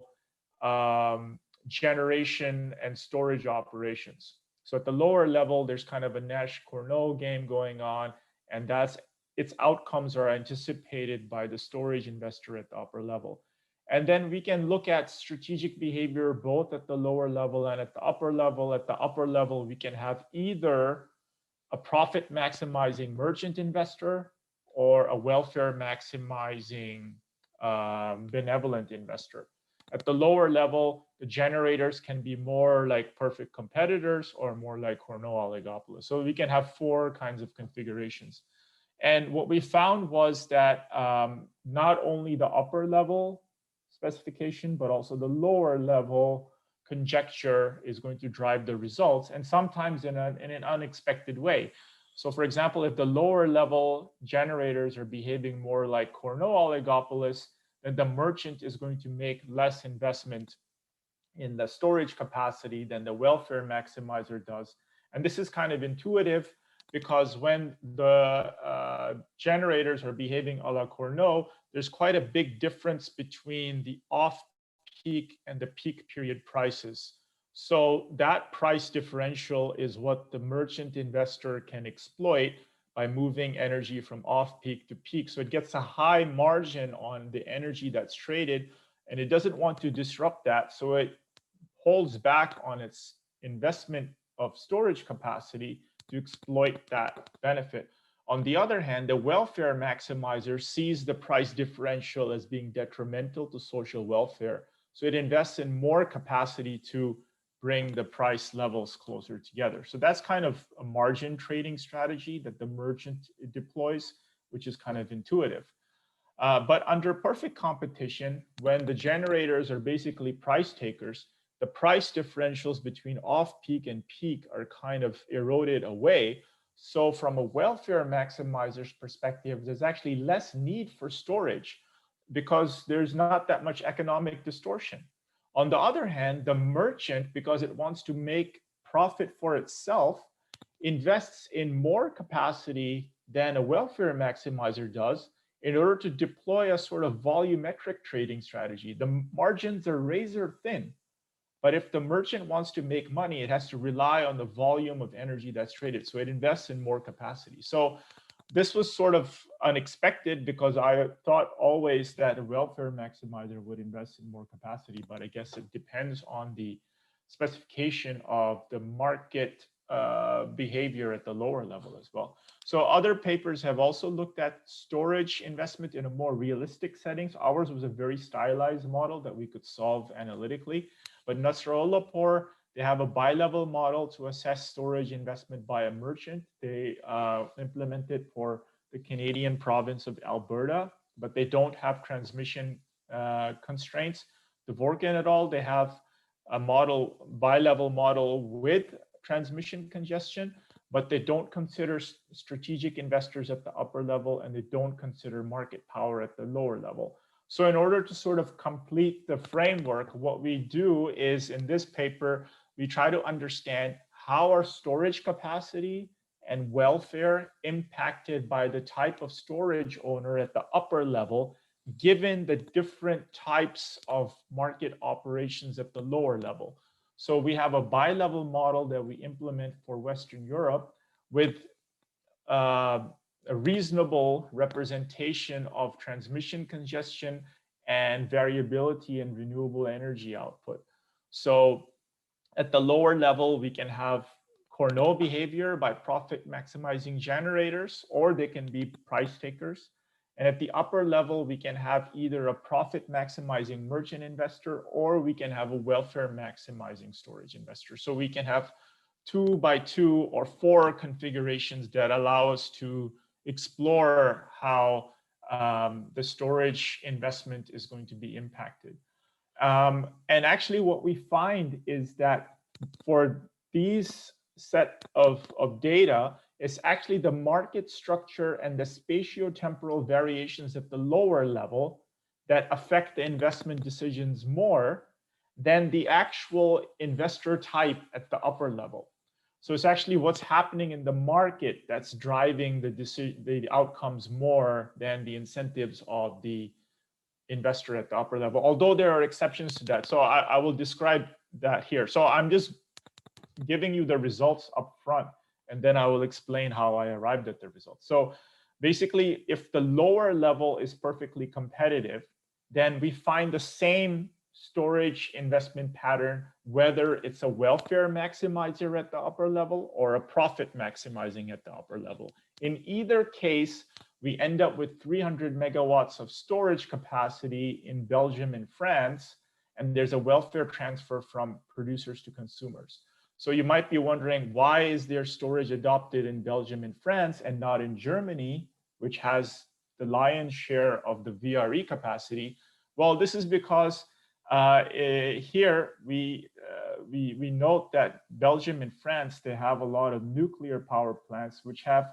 generation and storage operations. So at the lower level, there's kind of a Nash-Cournot game going on, and its outcomes are anticipated by the storage investor at the upper level. And then we can look at strategic behavior both at the lower level and at the upper level. At the upper level, we can have either a profit maximizing merchant investor or a welfare maximizing benevolent investor. At the lower level, the generators can be more like perfect competitors or more like Cournot oligopolists. So we can have four kinds of configurations. And what we found was that not only the upper level specification, but also the lower level conjecture is going to drive the results, and sometimes in an unexpected way. So for example, if the lower level generators are behaving more like Cournot oligopolists, then the merchant is going to make less investment in the storage capacity than the welfare maximizer does. And this is kind of intuitive, because when the generators are behaving a la Cournot, there's quite a big difference between the off-peak and the peak period prices. So that price differential is what the merchant investor can exploit by moving energy from off-peak to peak. So it gets a high margin on the energy that's traded, and it doesn't want to disrupt that. So it holds back on its investment of storage capacity to exploit that benefit. On the other hand, the welfare maximizer sees the price differential as being detrimental to social welfare. So it invests in more capacity to bring the price levels closer together. So that's kind of a margin trading strategy that the merchant deploys, which is kind of intuitive. But under perfect competition, when the generators are basically price takers, the price differentials between off-peak and peak are kind of eroded away. So from a welfare maximizer's perspective, there's actually less need for storage because there's not that much economic distortion. On the other hand, the merchant, because it wants to make profit for itself, invests in more capacity than a welfare maximizer does in order to deploy a sort of volumetric trading strategy. The margins are razor thin, but if the merchant wants to make money, it has to rely on the volume of energy that's traded. So it invests in more capacity. So this was sort of unexpected because I thought always that a welfare maximizer would invest in more capacity, but I guess it depends on the specification of the market behavior at the lower level as well. So other papers have also looked at storage investment in a more realistic settings. Ours was a very stylized model that we could solve analytically, but Nasrallapur, they have a bi-level model to assess storage investment by a merchant. They implement it for the Canadian province of Alberta, but they don't have transmission constraints. Dvorkin et al., they have a model, bi-level model with transmission congestion, but they don't consider strategic investors at the upper level, and they don't consider market power at the lower level. So in order to sort of complete the framework, what we do is in this paper, we try to understand how are storage capacity and welfare impacted by the type of storage owner at the upper level, given the different types of market operations at the lower level. So we have a bi-level model that we implement for Western Europe with a reasonable representation of transmission congestion and variability in renewable energy output. So at the lower level, we can have Cournot behavior by profit maximizing generators, or they can be price takers. And at the upper level, we can have either a profit maximizing merchant investor, or we can have a welfare maximizing storage investor. So we can have 2 by 2 or 4 configurations that allow us to explore how the storage investment is going to be impacted. And actually what we find is that for these set of data, it's actually the market structure and the spatiotemporal variations at the lower level that affect the investment decisions more than the actual investor type at the upper level. So it's actually what's happening in the market that's driving the outcomes more than the incentives of the investor at the upper level, although there are exceptions to that. So I will describe that here. So I'm just giving you the results up front, and then I will explain how I arrived at the results. So basically, if the lower level is perfectly competitive, then we find the same storage investment pattern, whether it's a welfare maximizer at the upper level or a profit maximizing at the upper level. In either case, we end up with 300 megawatts of storage capacity in Belgium and France, and there's a welfare transfer from producers to consumers. So you might be wondering, why is there storage adopted in Belgium and France and not in Germany, which has the lion's share of the VRE capacity? Well, this is because here we note that Belgium and France, they have a lot of nuclear power plants which have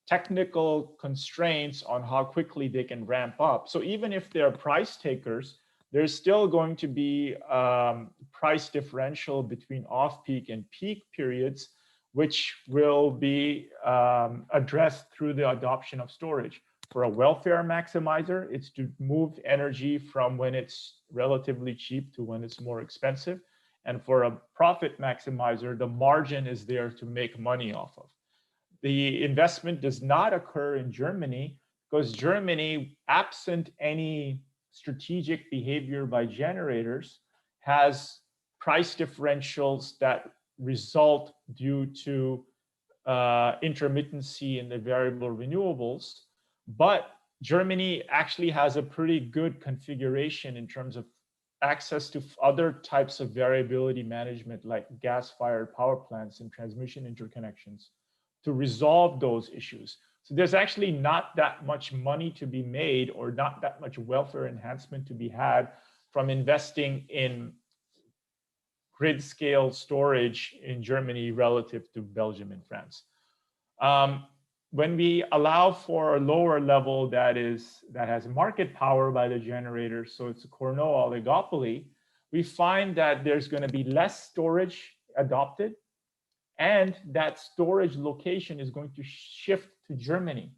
technical constraints on how quickly they can ramp up. So even if they're price takers, there's still going to be price differential between off-peak and peak periods, which will be addressed through the adoption of storage. For a welfare maximizer, it's to move energy from when it's relatively cheap to when it's more expensive. And for a profit maximizer, the margin is there to make money off of. The investment does not occur in Germany because Germany, absent any strategic behavior by generators, has price differentials that result due to intermittency in the variable renewables. But Germany actually has a pretty good configuration in terms of access to other types of variability management like gas-fired power plants and transmission interconnections to resolve those issues. So there's actually not that much money to be made or not that much welfare enhancement to be had from investing in grid scale storage in Germany relative to Belgium and France. When we allow for a lower level that has market power by the generators, so it's a Cournot oligopoly, we find that there's going to be less storage adopted, and that storage location is going to shift to Germany.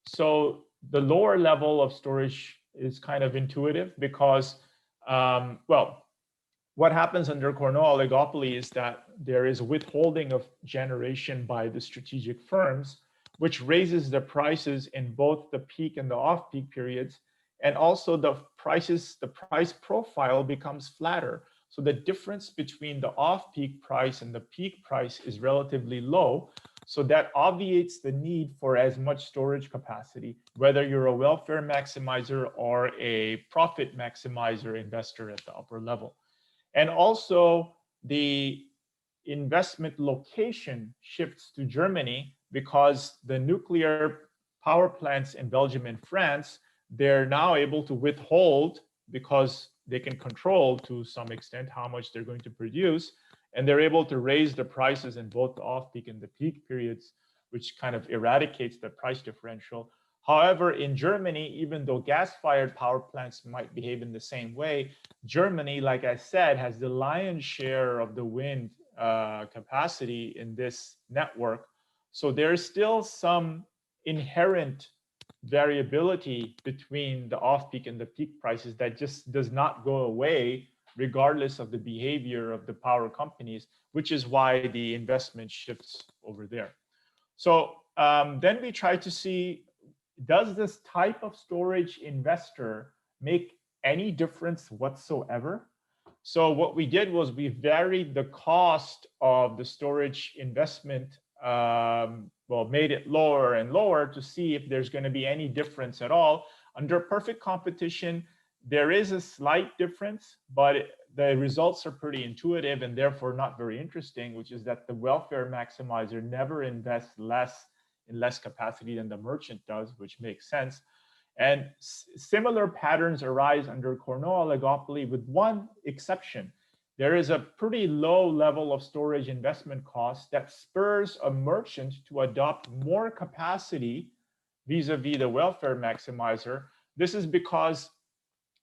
So the lower level of storage is kind of intuitive because, well, what happens under Cournot oligopoly is that there is withholding of generation by the strategic firms, which raises the prices in both the peak and the off-peak periods. And also the price profile becomes flatter. So the difference between the off-peak price and the peak price is relatively low. So that obviates the need for as much storage capacity, whether you're a welfare maximizer or a profit maximizer investor at the upper level. And also the investment location shifts to Germany because the nuclear power plants in Belgium and France, they're now able to withhold because they can control to some extent how much they're going to produce. And they're able to raise the prices in both the off-peak and the peak periods, which kind of eradicates the price differential. However, in Germany, even though gas-fired power plants might behave in the same way, Germany, like I said, has the lion's share of the wind capacity in this network. So there's still some inherent variability between the off-peak and the peak prices that just does not go away regardless of the behavior of the power companies, which is why the investment shifts over there. So then we try to see, does this type of storage investor make any difference whatsoever? So what we did was we varied the cost of the storage investment, well, made it lower and lower to see if there's going to be any difference at all. Under perfect competition, there is a slight difference, but the results are pretty intuitive and therefore not very interesting, which is that the welfare maximizer never invests in less capacity than the merchant does, which makes sense. And similar patterns arise under Cournot oligopoly with one exception. There is a pretty low level of storage investment cost that spurs a merchant to adopt more capacity vis-a-vis the welfare maximizer. This is because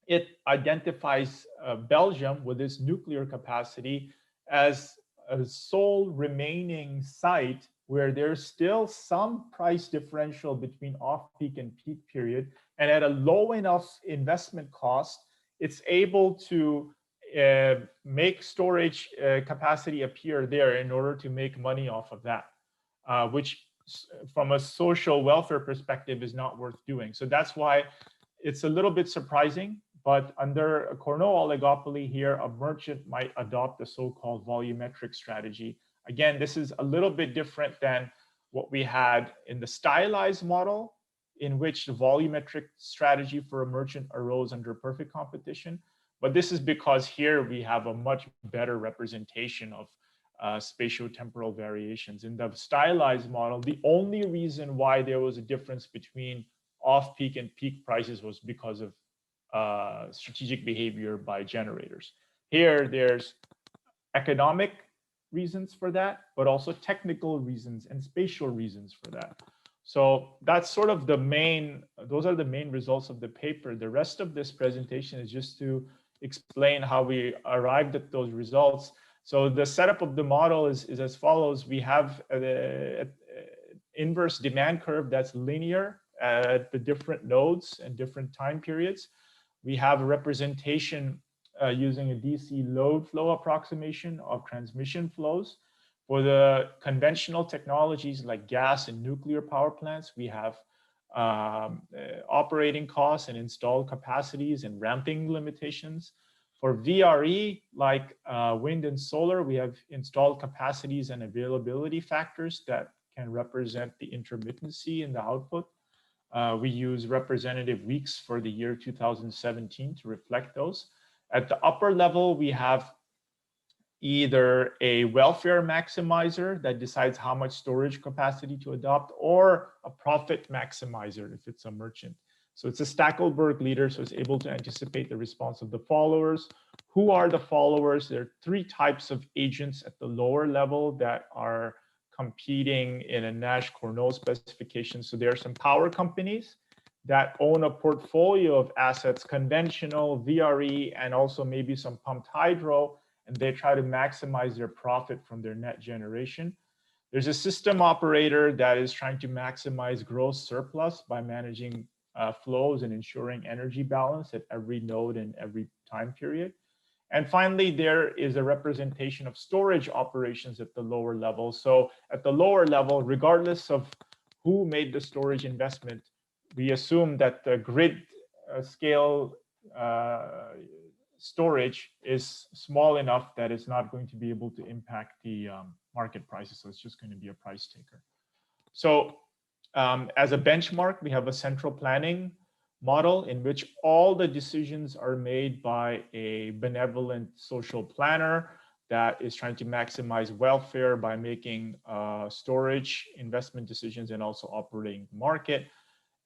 it identifies Belgium with its nuclear capacity as a sole remaining site where there's still some price differential between off-peak and peak period. And at a low enough investment cost, it's able to make storage capacity appear there in order to make money off of that, which from a social welfare perspective is not worth doing. So that's why it's a little bit surprising, but under a Cournot oligopoly here, a merchant might adopt the so-called volumetric strategy. Again, this is a little bit different than what we had in the stylized model, in which the volumetric strategy for a merchant arose under perfect competition. But this is because here we have a much better representation of spatiotemporal variations. In the stylized model, the only reason why there was a difference between off-peak and peak prices was because of strategic behavior by generators. Here, there's economic reasons for that, but also technical reasons and spatial reasons for that. So that's sort of the main, those are the main results of the paper. The rest of this presentation is just to explain how we arrived at those results. So the setup of the model is as follows. We have an inverse demand curve that's linear at the different nodes and different time periods. We have a representation using a DC load flow approximation of transmission flows. For the conventional technologies like gas and nuclear power plants, we have operating costs and installed capacities and ramping limitations. For VRE, like wind and solar, we have installed capacities and availability factors that can represent the intermittency in the output. We use representative weeks for the year 2017 to reflect those. At the upper level, we have either a welfare maximizer that decides how much storage capacity to adopt, or a profit maximizer if it's a merchant. So it's a Stackelberg leader, so it's able to anticipate the response of the followers. Who are the followers? There are three types of agents at the lower level that are competing in a Nash-Cournot specification. So there are some power companies that own a portfolio of assets, conventional, VRE, and also maybe some pumped hydro, and they try to maximize their profit from their net generation. There's a system operator that is trying to maximize gross surplus by managing flows and ensuring energy balance at every node and every time period. And finally, there is a representation of storage operations at the lower level. So at the lower level, regardless of who made the storage investment, we assume that the grid scale storage is small enough that it's not going to be able to impact the market prices. So it's just going to be a price taker. So as a benchmark, we have a central planning model in which all the decisions are made by a benevolent social planner that is trying to maximize welfare by making storage investment decisions and also operating the market.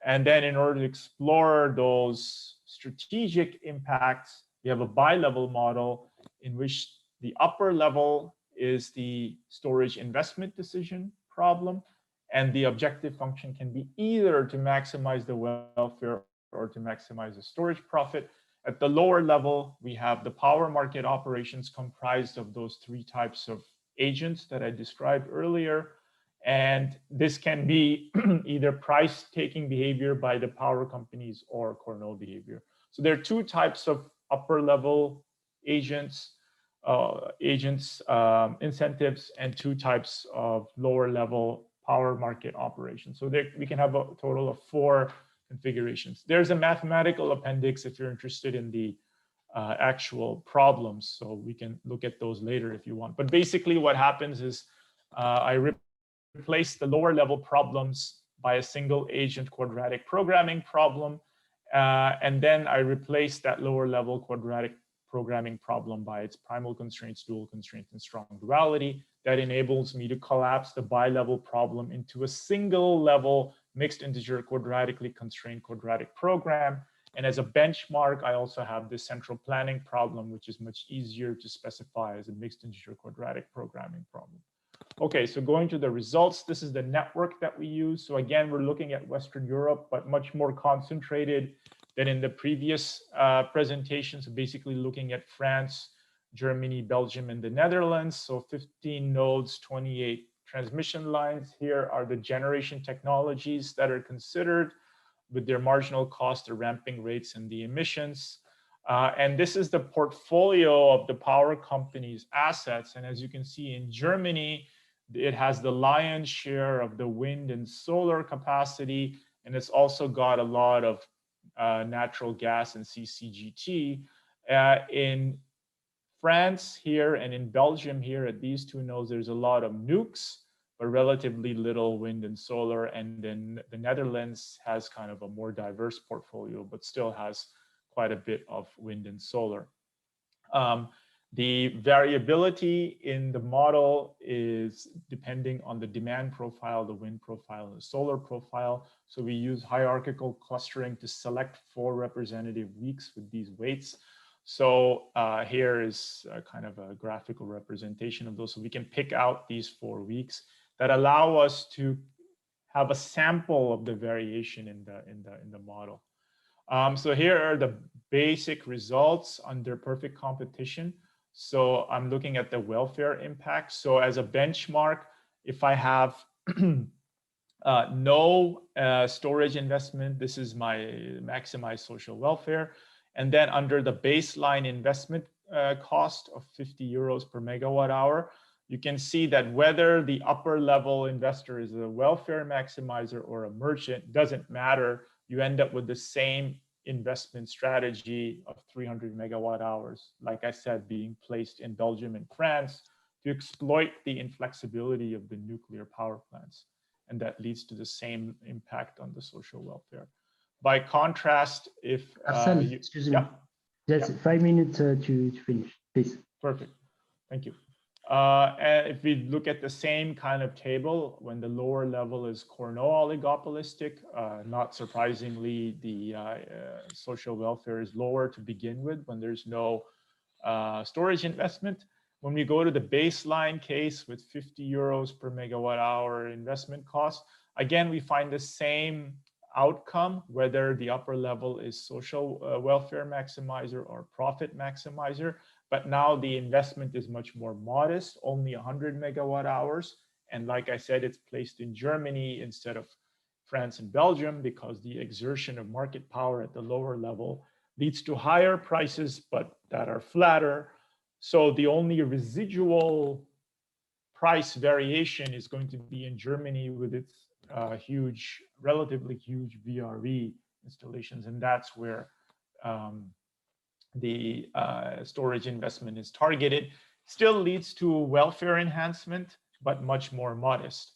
And then in order to explore those strategic impacts, we have a bi-level model in which the upper level is the storage investment decision problem, and the objective function can be either to maximize the welfare or to maximize the storage profit. At the lower level, we have the power market operations comprised of those three types of agents that I described earlier. And this can be either price-taking behavior by the power companies or Cournot behavior. So there are two types of upper-level agents, incentives, and two types of lower-level power market operations. So there, we can have a total of 4 configurations. There's a mathematical appendix if you're interested in the actual problems. So we can look at those later if you want. But basically what happens is I replace the lower level problems by a single agent quadratic programming problem. And then I replace that lower level quadratic programming problem by its primal constraints, dual constraints, and strong duality. That enables me to collapse the bi-level problem into a single level mixed integer quadratically constrained quadratic program. And as a benchmark, I also have this central planning problem, which is much easier to specify as a mixed integer quadratic programming problem. Okay, so going to the results, this is the network that we use. So again, we're looking at Western Europe, but much more concentrated than in the previous presentation. So basically looking at France, Germany, Belgium, and the Netherlands. So 15 nodes, 28 transmission lines. Here are the generation technologies that are considered with their marginal cost, the ramping rates, and the emissions. And this is the portfolio of the power company's assets. And as you can see in Germany, it has the lion's share of the wind and solar capacity. And it's also got a lot of natural gas and CCGT. In France here and in Belgium here at these two nodes, there's a lot of nukes, but relatively little wind and solar. And then the Netherlands has kind of a more diverse portfolio, but still has quite a bit of wind and solar. The variability in the model is depending on the demand profile, the wind profile, and the solar profile. So we use hierarchical clustering to select 4 representative weeks with these weights. So here is kind of a graphical representation of those. So we can pick out these 4 weeks that allow us to have a sample of the variation in the model. So here are the basic results under perfect competition. So I'm looking at the welfare impact. So as a benchmark, if I have no storage investment, this is my maximized social welfare. And then under the baseline investment cost of 50 euros per megawatt hour, you can see that whether the upper level investor is a welfare maximizer or a merchant, doesn't matter. You end up with the same investment strategy of 300 megawatt hours, like I said, being placed in Belgium and France to exploit the inflexibility of the nuclear power plants. And that leads to the same impact on the social welfare. By contrast, if Afzal, excuse me, Just 5 minutes to finish, please. Perfect. Thank you. And if we look at the same kind of table, when the lower level is Cournot oligopolistic, not surprisingly, the social welfare is lower to begin with when there's no storage investment. When we go to the baseline case with 50 euros per megawatt hour investment cost, again, we find the same outcome, whether the upper level is social welfare maximizer or profit maximizer. But now the investment is much more modest, only 100 megawatt hours. And like I said, it's placed in Germany instead of France and Belgium because the exertion of market power at the lower level leads to higher prices, but that are flatter. So the only residual price variation is going to be in Germany with its relatively huge VRE installations. And that's where the storage investment is targeted. Still leads to welfare enhancement, but much more modest.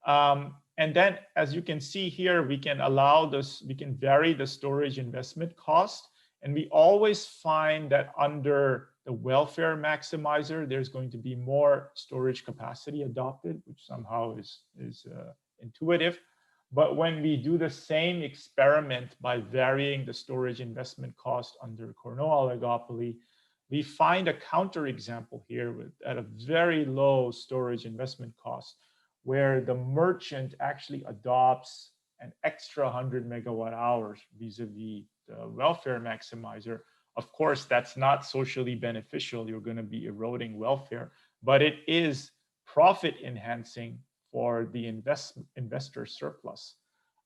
And then, as you can see here, we can vary the storage investment cost. And we always find that under the welfare maximizer, there's going to be more storage capacity adopted, which somehow is intuitive. But when we do the same experiment by varying the storage investment cost under Cournot oligopoly, we find a counterexample here at a very low storage investment cost, where the merchant actually adopts an extra 100 megawatt hours vis-a-vis the welfare maximizer. Of course, that's not socially beneficial. You're going to be eroding welfare, but it is profit enhancing for the investor surplus.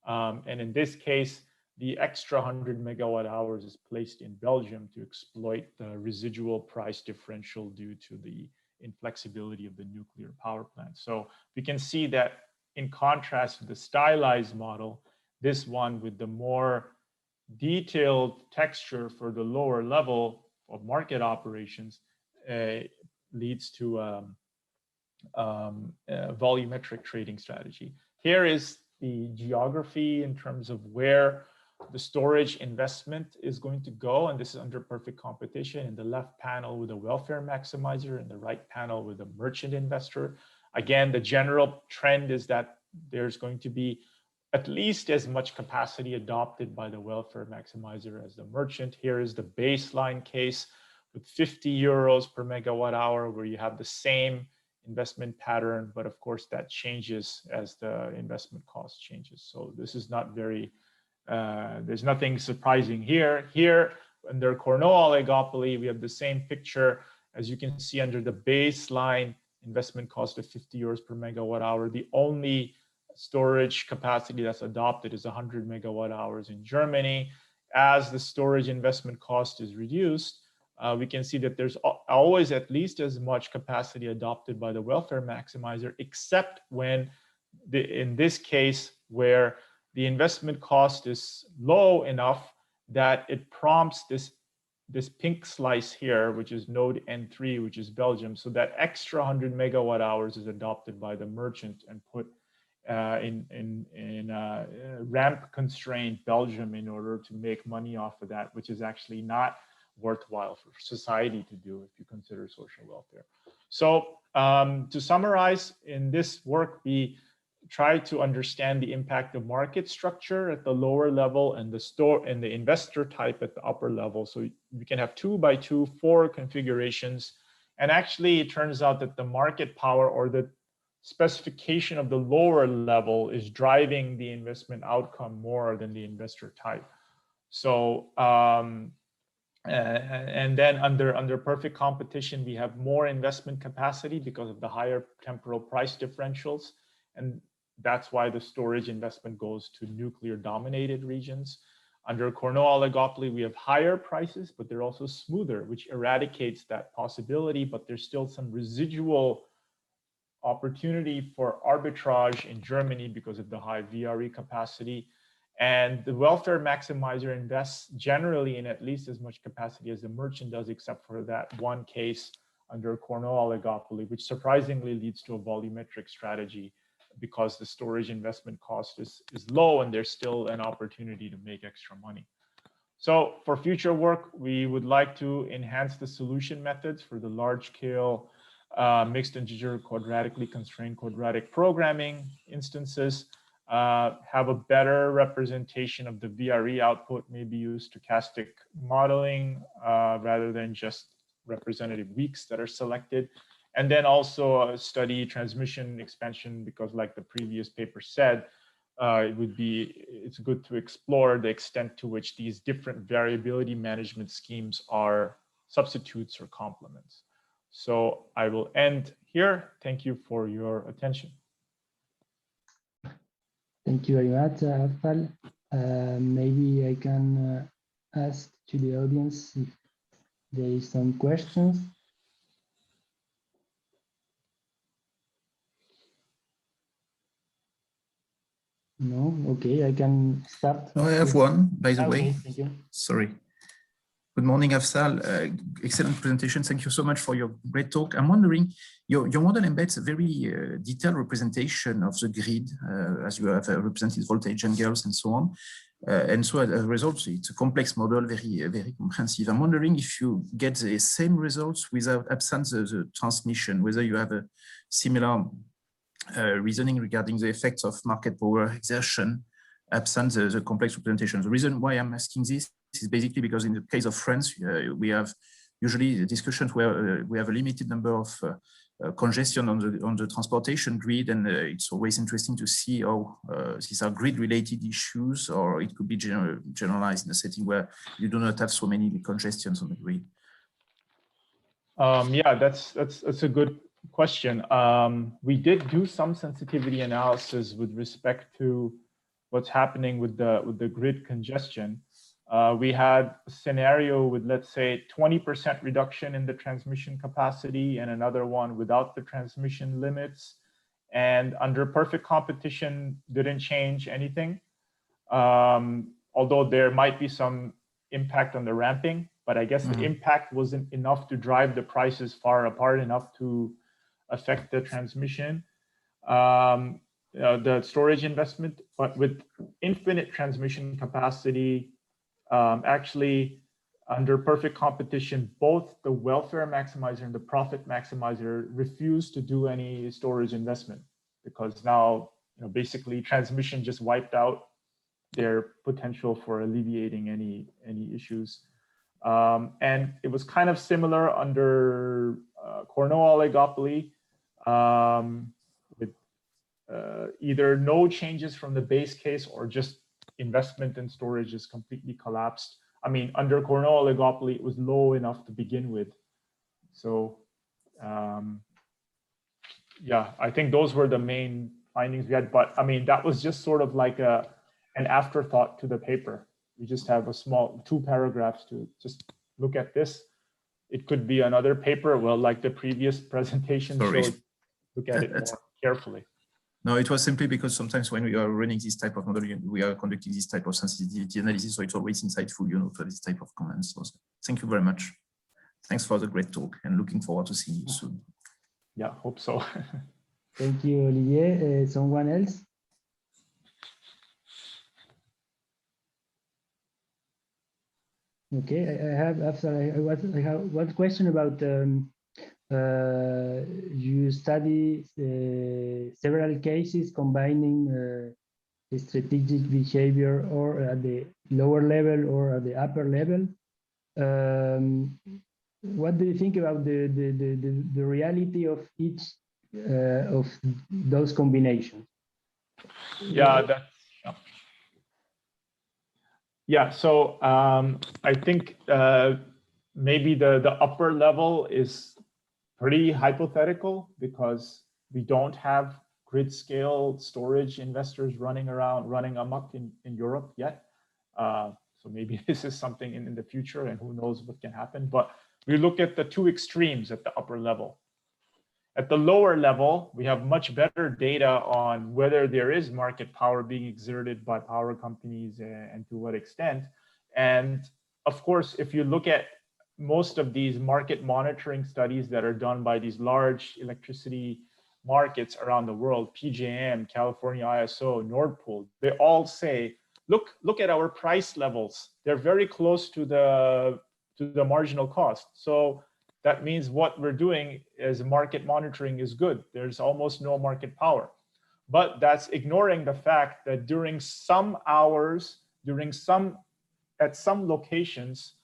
And in this case, the extra 100 megawatt hours is placed in Belgium to exploit the residual price differential due to the inflexibility of the nuclear power plant. So we can see that in contrast to the stylized model, this one with the more detailed texture for the lower level of market operations leads to a volumetric trading strategy. Here is the geography in terms of where the storage investment is going to go, and this is under perfect competition. In the left panel with a welfare maximizer, and the right panel with a merchant investor. Again, the general trend is that there's going to be at least as much capacity adopted by the welfare maximizer as the merchant. Here is the baseline case with 50 euros per megawatt hour, where you have the same investment pattern, but of course that changes as the investment cost changes. So this is not very, there's nothing surprising here. Here, under Cournot oligopoly, we have the same picture. As you can see, under the baseline investment cost of 50 euros per megawatt hour, the only storage capacity that's adopted is 100 megawatt hours in Germany. As the storage investment cost is reduced, we can see that there's always at least as much capacity adopted by the welfare maximizer, except when, in this case, where the investment cost is low enough that it prompts this pink slice here, which is node N3, which is Belgium. So that extra 100 megawatt hours is adopted by the merchant and put in ramp constrained Belgium in order to make money off of that, which is actually not worthwhile for society to do if you consider social welfare. So to summarize, in this work, we try to understand the impact of market structure at the lower level and the investor type at the upper level. So we can have 2x2, 4 configurations. And actually, it turns out that the market power or the specification of the lower level is driving the investment outcome more than the investor type. So, and then under perfect competition, we have more investment capacity because of the higher temporal price differentials. And that's why the storage investment goes to nuclear dominated regions. Under Cournot oligopoly, we have higher prices, but they're also smoother, which eradicates that possibility, but there's still some residual opportunity for arbitrage in Germany because of the high VRE capacity. And the welfare maximizer invests generally in at least as much capacity as the merchant does, except for that one case under Cournot oligopoly, which surprisingly leads to a volumetric strategy because the storage investment cost is low and there's still an opportunity to make extra money. So for future work, we would like to enhance the solution methods for the large-scale mixed integer quadratically constrained quadratic programming instances, have a better representation of the VRE output, maybe use stochastic modeling rather than just representative weaks that are selected. And then also study transmission expansion, because like the previous paper said, it's good to explore the extent to which these different variability management schemes are substitutes or complements. So I will end here. Thank you for your attention. Thank you very much, Afzal. Maybe I can ask to the audience if there is some questions. No, okay, I can start. No, I have one, by the way. Thank you. Sorry. Good morning, Afzal. Excellent presentation. Thank you so much for your great talk. I'm wondering, your model embeds a very detailed representation of the grid, as you have represented voltage angles and so on. And so as a result, it's a complex model, very comprehensive. I'm wondering if you get the same results without absence of the transmission, whether you have a similar reasoning regarding the effects of market power exertion, absent the complex representation. The reason why I'm asking this is basically because in the case of France, we have usually discussions where we have a limited number of congestion on the transportation grid, and it's always interesting to see how these are grid-related issues, or it could be generalized in a setting where you do not have so many congestions on the grid. Yeah, that's a good question. We did do some sensitivity analysis with respect to what's happening with the grid congestion. We had a scenario with, let's say, 20% reduction in the transmission capacity and another one without the transmission limits. And under perfect competition, didn't change anything. Although there might be some impact on the ramping, but I guess the impact wasn't enough to drive the prices far apart enough to affect the transmission. The storage investment, but with infinite transmission capacity, actually under perfect competition, both the welfare maximizer and the profit maximizer refused to do any storage investment, because now basically transmission just wiped out their potential for alleviating any issues. And it was kind of similar under Cournot oligopoly, with either no changes from the base case or just investment in storage is completely collapsed. I mean, under Cournot oligopoly, it was low enough to begin with. So yeah, I think those were the main findings we had. But I mean, that was just sort of like an afterthought to the paper. We just have a small 2 paragraphs to just look at this. It could be another paper, well, like the previous presentation showed, look at it more carefully. No, it was simply because sometimes when we are running this type of model, we are conducting this type of sensitivity analysis, so it's always insightful, for this type of comments. So thank you very much. Thanks for the great talk, and looking forward to seeing you soon. Yeah, hope so. Thank you, Olivier. Someone else? Okay, I have one question about you study several cases combining strategic behavior or at the lower level or at the upper level. What do you think about the reality of each of those combinations? Yeah, yeah. So I think maybe the upper level is pretty hypothetical, because we don't have grid scale storage investors running amok in Europe yet. So maybe this is something in the future, and who knows what can happen. But we look at the 2 extremes at the upper level. At the lower level, we have much better data on whether there is market power being exerted by power companies and to what extent. And of course, if you look at most of these market monitoring studies that are done by these large electricity markets around the world, PJM, California ISO, Nord Pool, they all say look at our price levels. They're very close to the marginal cost. So that means what we're doing is market monitoring is good. There's almost no market power. But that's ignoring the fact that during some hours, at some locations,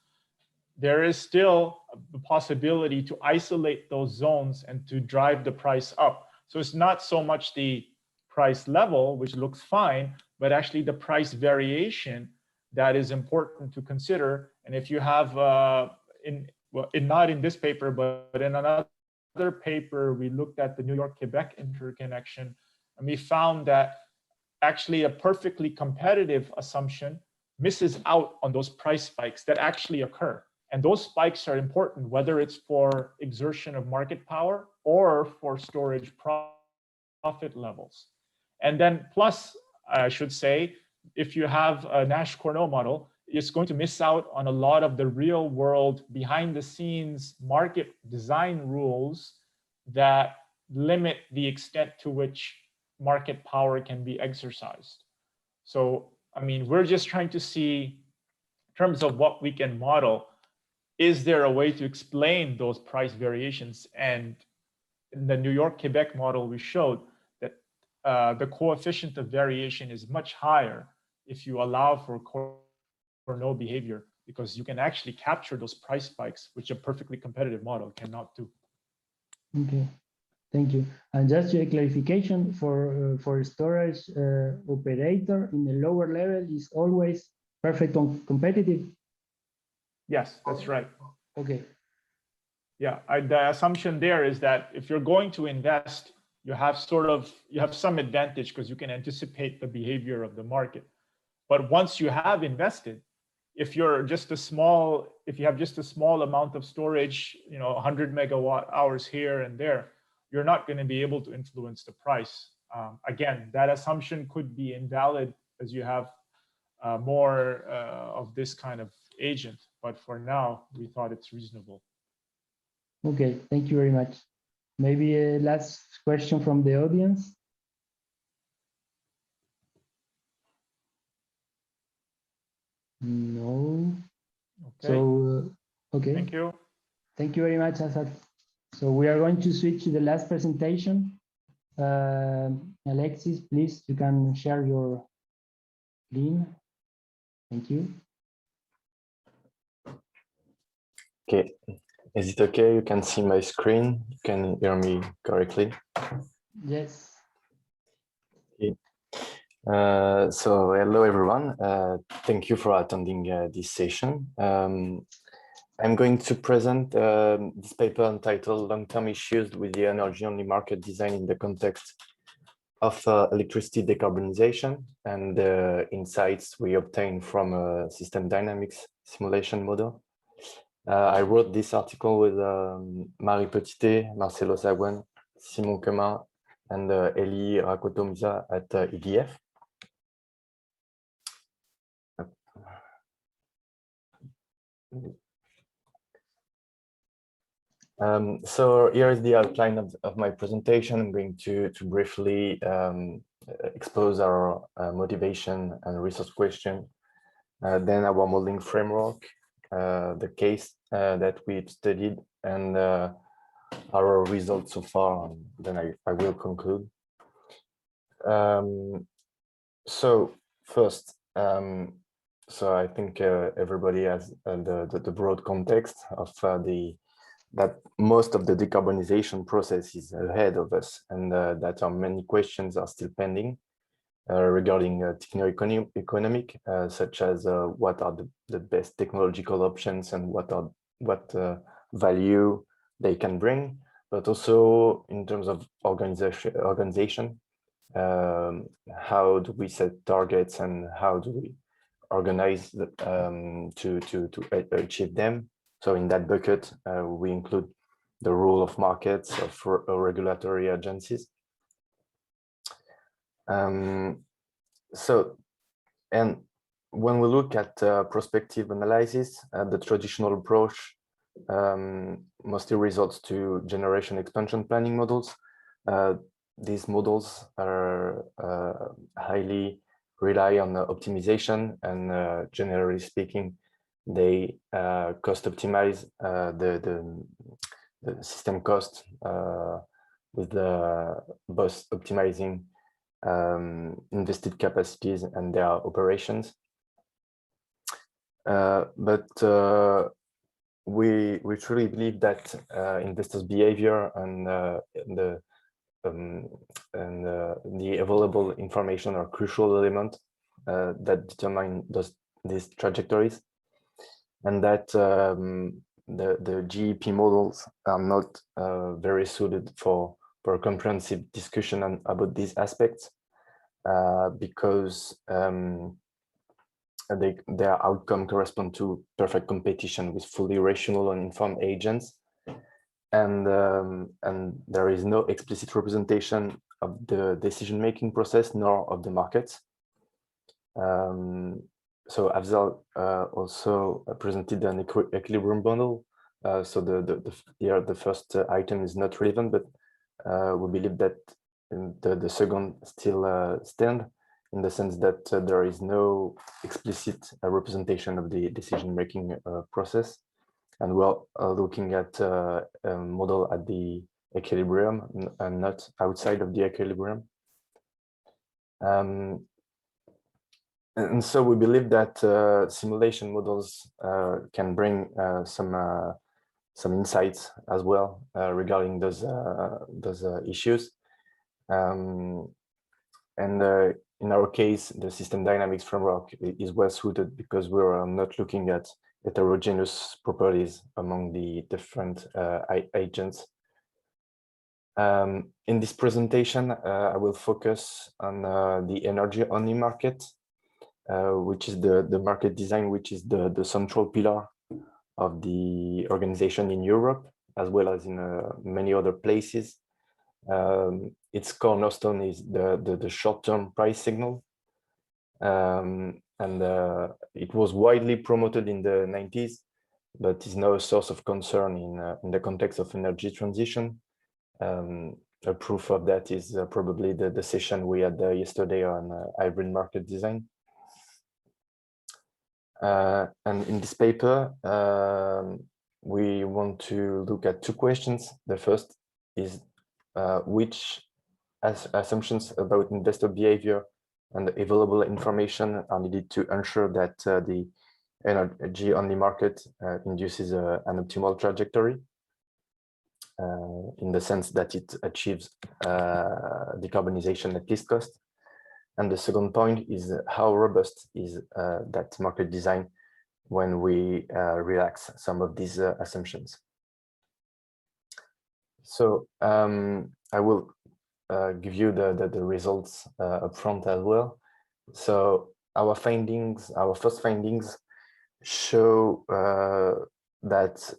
there is still the possibility to isolate those zones and to drive the price up. So it's not so much the price level, which looks fine, but actually the price variation that is important to consider. And if you have, not in this paper, but in another paper, we looked at the New York-Quebec interconnection, and we found that actually a perfectly competitive assumption misses out on those price spikes that actually occur. And those spikes are important, whether it's for exertion of market power or for storage profit levels. And then plus, I should say, if you have a Nash-Cornell model, it's going to miss out on a lot of the real world behind the scenes market design rules that limit the extent to which market power can be exercised. So, I mean, we're just trying to see in terms of what we can model, is there a way to explain those price variations? And in the New York-Quebec model, we showed that the coefficient of variation is much higher if you allow for no behavior, because you can actually capture those price spikes, which a perfectly competitive model cannot do. Okay, thank you. And just a clarification for storage operator in the lower level is always perfect competitive. Yes, that's right. Okay. Yeah, the assumption there is that if you're going to invest, you have some advantage because you can anticipate the behavior of the market. But once you have invested, if you have just a small amount of storage, 100 megawatt hours here and there, you're not going to be able to influence the price. Again, that assumption could be invalid as you have more of this kind of agent. But for now, we thought it's reasonable. Okay, thank you very much. Maybe a last question from the audience. No. Okay. So, okay. Thank you. Thank you very much, Afzal. So we are going to switch to the last presentation. Alexis, please, you can share your screen. Thank you. Okay, is it okay? You can see my screen. You can hear me correctly. Yes. Okay. So hello everyone. Thank you for attending this session. I'm going to present this paper entitled "Long-Term Issues with the Energy-Only Market Design in the Context of Electricity Decarbonization and the Insights we obtained from a System Dynamics Simulation Model." I wrote this article with Marie Petitet, Marcelo Saguan, Simon Quemin, and Eli Rakotomisa at EDF. So here is the outline of my presentation. I'm going to briefly expose our motivation and resource question, then our modeling framework, the case that we've studied, and our results so far. And then I will conclude. So first, so I think everybody has the broad context of that most of the decarbonization process is ahead of us, and that many questions are still pending regarding techno-economic, such as what are the best technological options and what value they can bring, but also in terms of organization, how do we set targets and how do we organize to achieve them. So in that bucket, we include the role of markets, of regulatory agencies. So, and when we look at prospective analysis, the traditional approach mostly results to generation expansion planning models. These models are highly rely on optimization, and generally speaking, they cost optimize the system cost with both optimizing invested capacities and their operations. But we truly believe that investors' behavior and the available information are crucial elements that determine these trajectories, and that the GEP models are not very suited for a comprehensive discussion about these aspects because their outcome correspond to perfect competition with fully rational and informed agents, and there is no explicit representation of the decision-making process nor of the markets. So Afzal also presented an equilibrium model. So the first item is not relevant, but we believe that the second still stand, in the sense that there is no explicit representation of the decision-making process. And we're looking at a model at the equilibrium and not outside of the equilibrium. And so we believe that simulation models can bring some insights as well regarding those issues. In our case, the system dynamics framework is well suited because we're not looking at heterogeneous properties among the different agents. In this presentation, I will focus on the energy-only market, which is the market design, which is the central pillar of the organization in Europe, as well as in many other places. Its cornerstone is the short-term price signal. It was widely promoted in the 90s, but is now a source of concern in the context of energy transition. A proof of that is probably the session we had yesterday on hybrid market design. And in this paper, we want to look at two questions. The first is which assumptions about investor behavior and the available information are needed to ensure that the energy-only market induces an optimal trajectory in the sense that it achieves decarbonization at least cost. And the second point is how robust is that market design when we relax some of these assumptions. So I will give you the results up front as well. So our first findings show that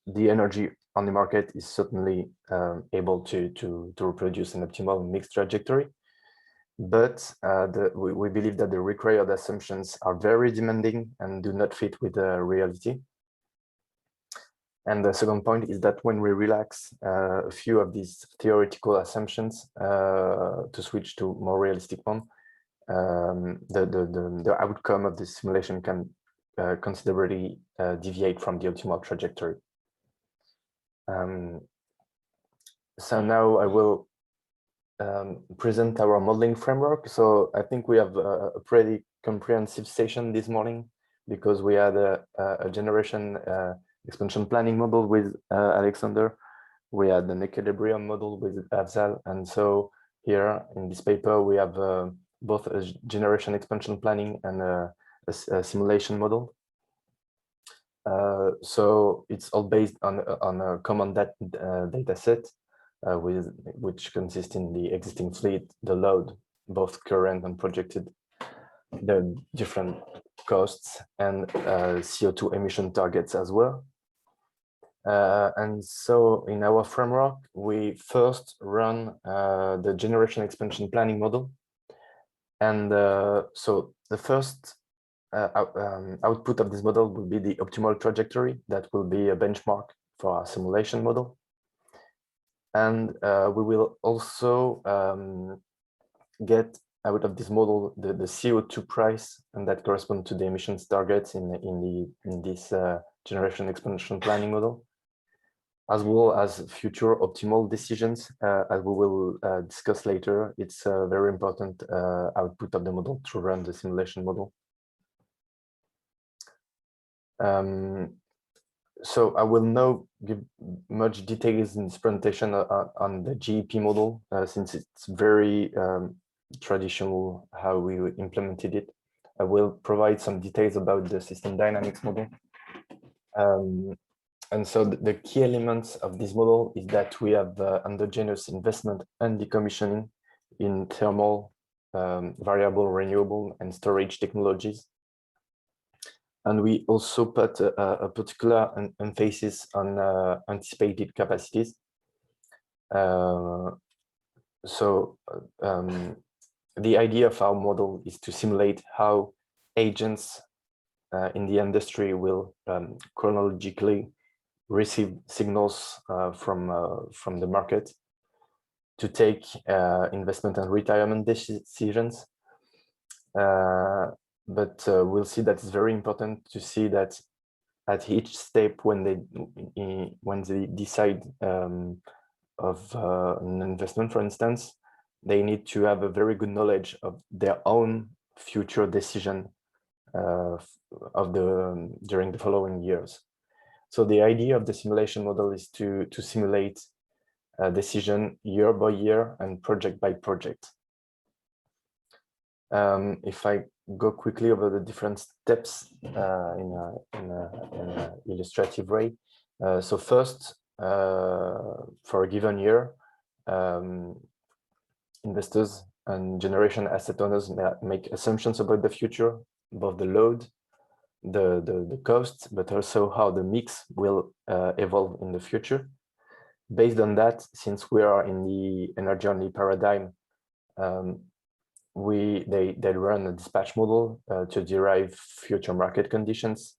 the energy on the market is certainly able to reproduce an optimal mixed trajectory. But we believe that the required assumptions are very demanding and do not fit with the reality. And the second point is that when we relax a few of these theoretical assumptions to switch to more realistic one, the outcome of the simulation can considerably deviate from the optimal trajectory. So now I will present our modeling framework. So I think we have a pretty comprehensive session this morning because we had a generation expansion planning model with Alexander. We had an equilibrium model with Afzal. And so here in this paper, we have both a generation expansion planning and a simulation model. So it's all based on a common data set, which consists in the existing fleet, the load, both current and projected, the different costs, and CO2 emission targets as well. And so in our framework, we first run the generation expansion planning model. And so the first output of this model will be the optimal trajectory that will be a benchmark for our simulation model. And we will also get out of this model the CO2 price, and that corresponds to the emissions targets in this generation expansion planning model, as well as future optimal decisions, as we will discuss later. It's a very important output of the model to run the simulation model. So I will now give much details in this presentation on the GEP model, since it's very traditional how we implemented it. I will provide some details about the system dynamics model. And so the key elements of this model is that we have endogenous investment and decommissioning in thermal, variable, renewable, and storage technologies. And we also put a particular emphasis on anticipated capacities. The idea of our model is to simulate how agents in the industry will chronologically receive signals from the market to take investment and retirement decisions. But we'll see that it's very important to see that at each step when they decide of an investment, for instance, they need to have a very good knowledge of their own future decision during the following years. So the idea of the simulation model is to simulate a decision year by year and project by project. If I go quickly over the different steps in an illustrative way. So first, for a given year, investors and generation asset owners make assumptions about the future, both the load, the costs, but also how the mix will evolve in the future. Based on that, since we are in the energy-only paradigm, they run a dispatch model to derive future market conditions,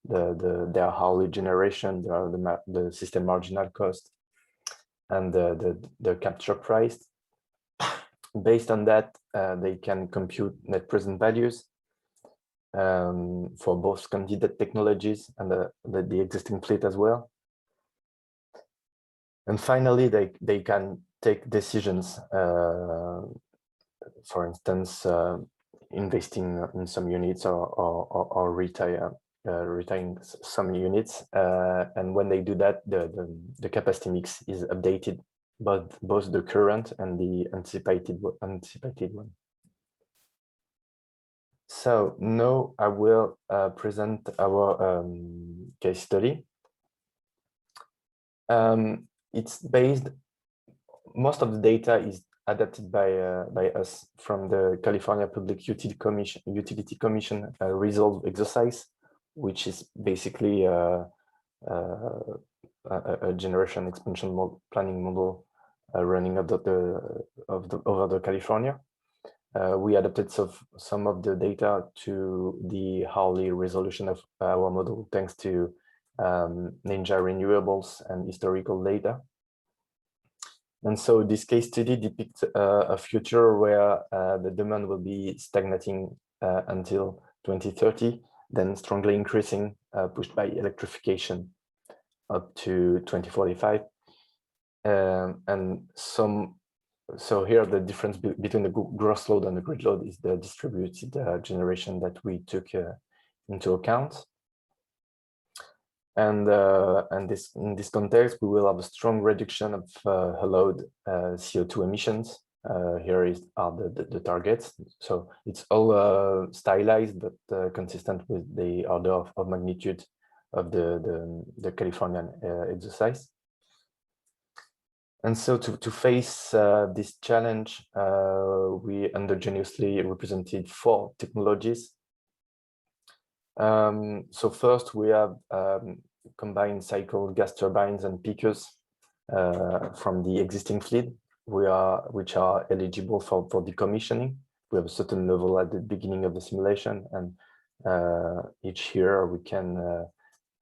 their hourly generation, the system marginal cost, and the capture price. Based on that, they can compute net present values for both candidate technologies and the existing fleet as well. And finally, they can take decisions, for instance, investing in some units or retiring some units. And when they do that, the capacity mix is updated, both the current and the anticipated one. So now I will present our case study. It's based, most of the data is adapted by us from the California Public Utility Commission resolve exercise, which is basically a generation expansion planning model running over the California. We adapted some of the data to the hourly resolution of our model, thanks to Ninja renewables and historical data. And so this case study depicts a future where the demand will be stagnating until 2030, then strongly increasing, pushed by electrification up to 2045. So here the difference between the gross load and the grid load is the distributed generation that we took into account. And in this context, we will have a strong reduction of load CO2 emissions. Here are the targets. So it's all stylized, but consistent with the order of magnitude of the Californian exercise. And so to face this challenge, we endogenously represented 4 technologies. So first we have combined cycle gas turbines and peakers from the existing fleet, which are eligible for decommissioning. We have a certain level at the beginning of the simulation, and each year we can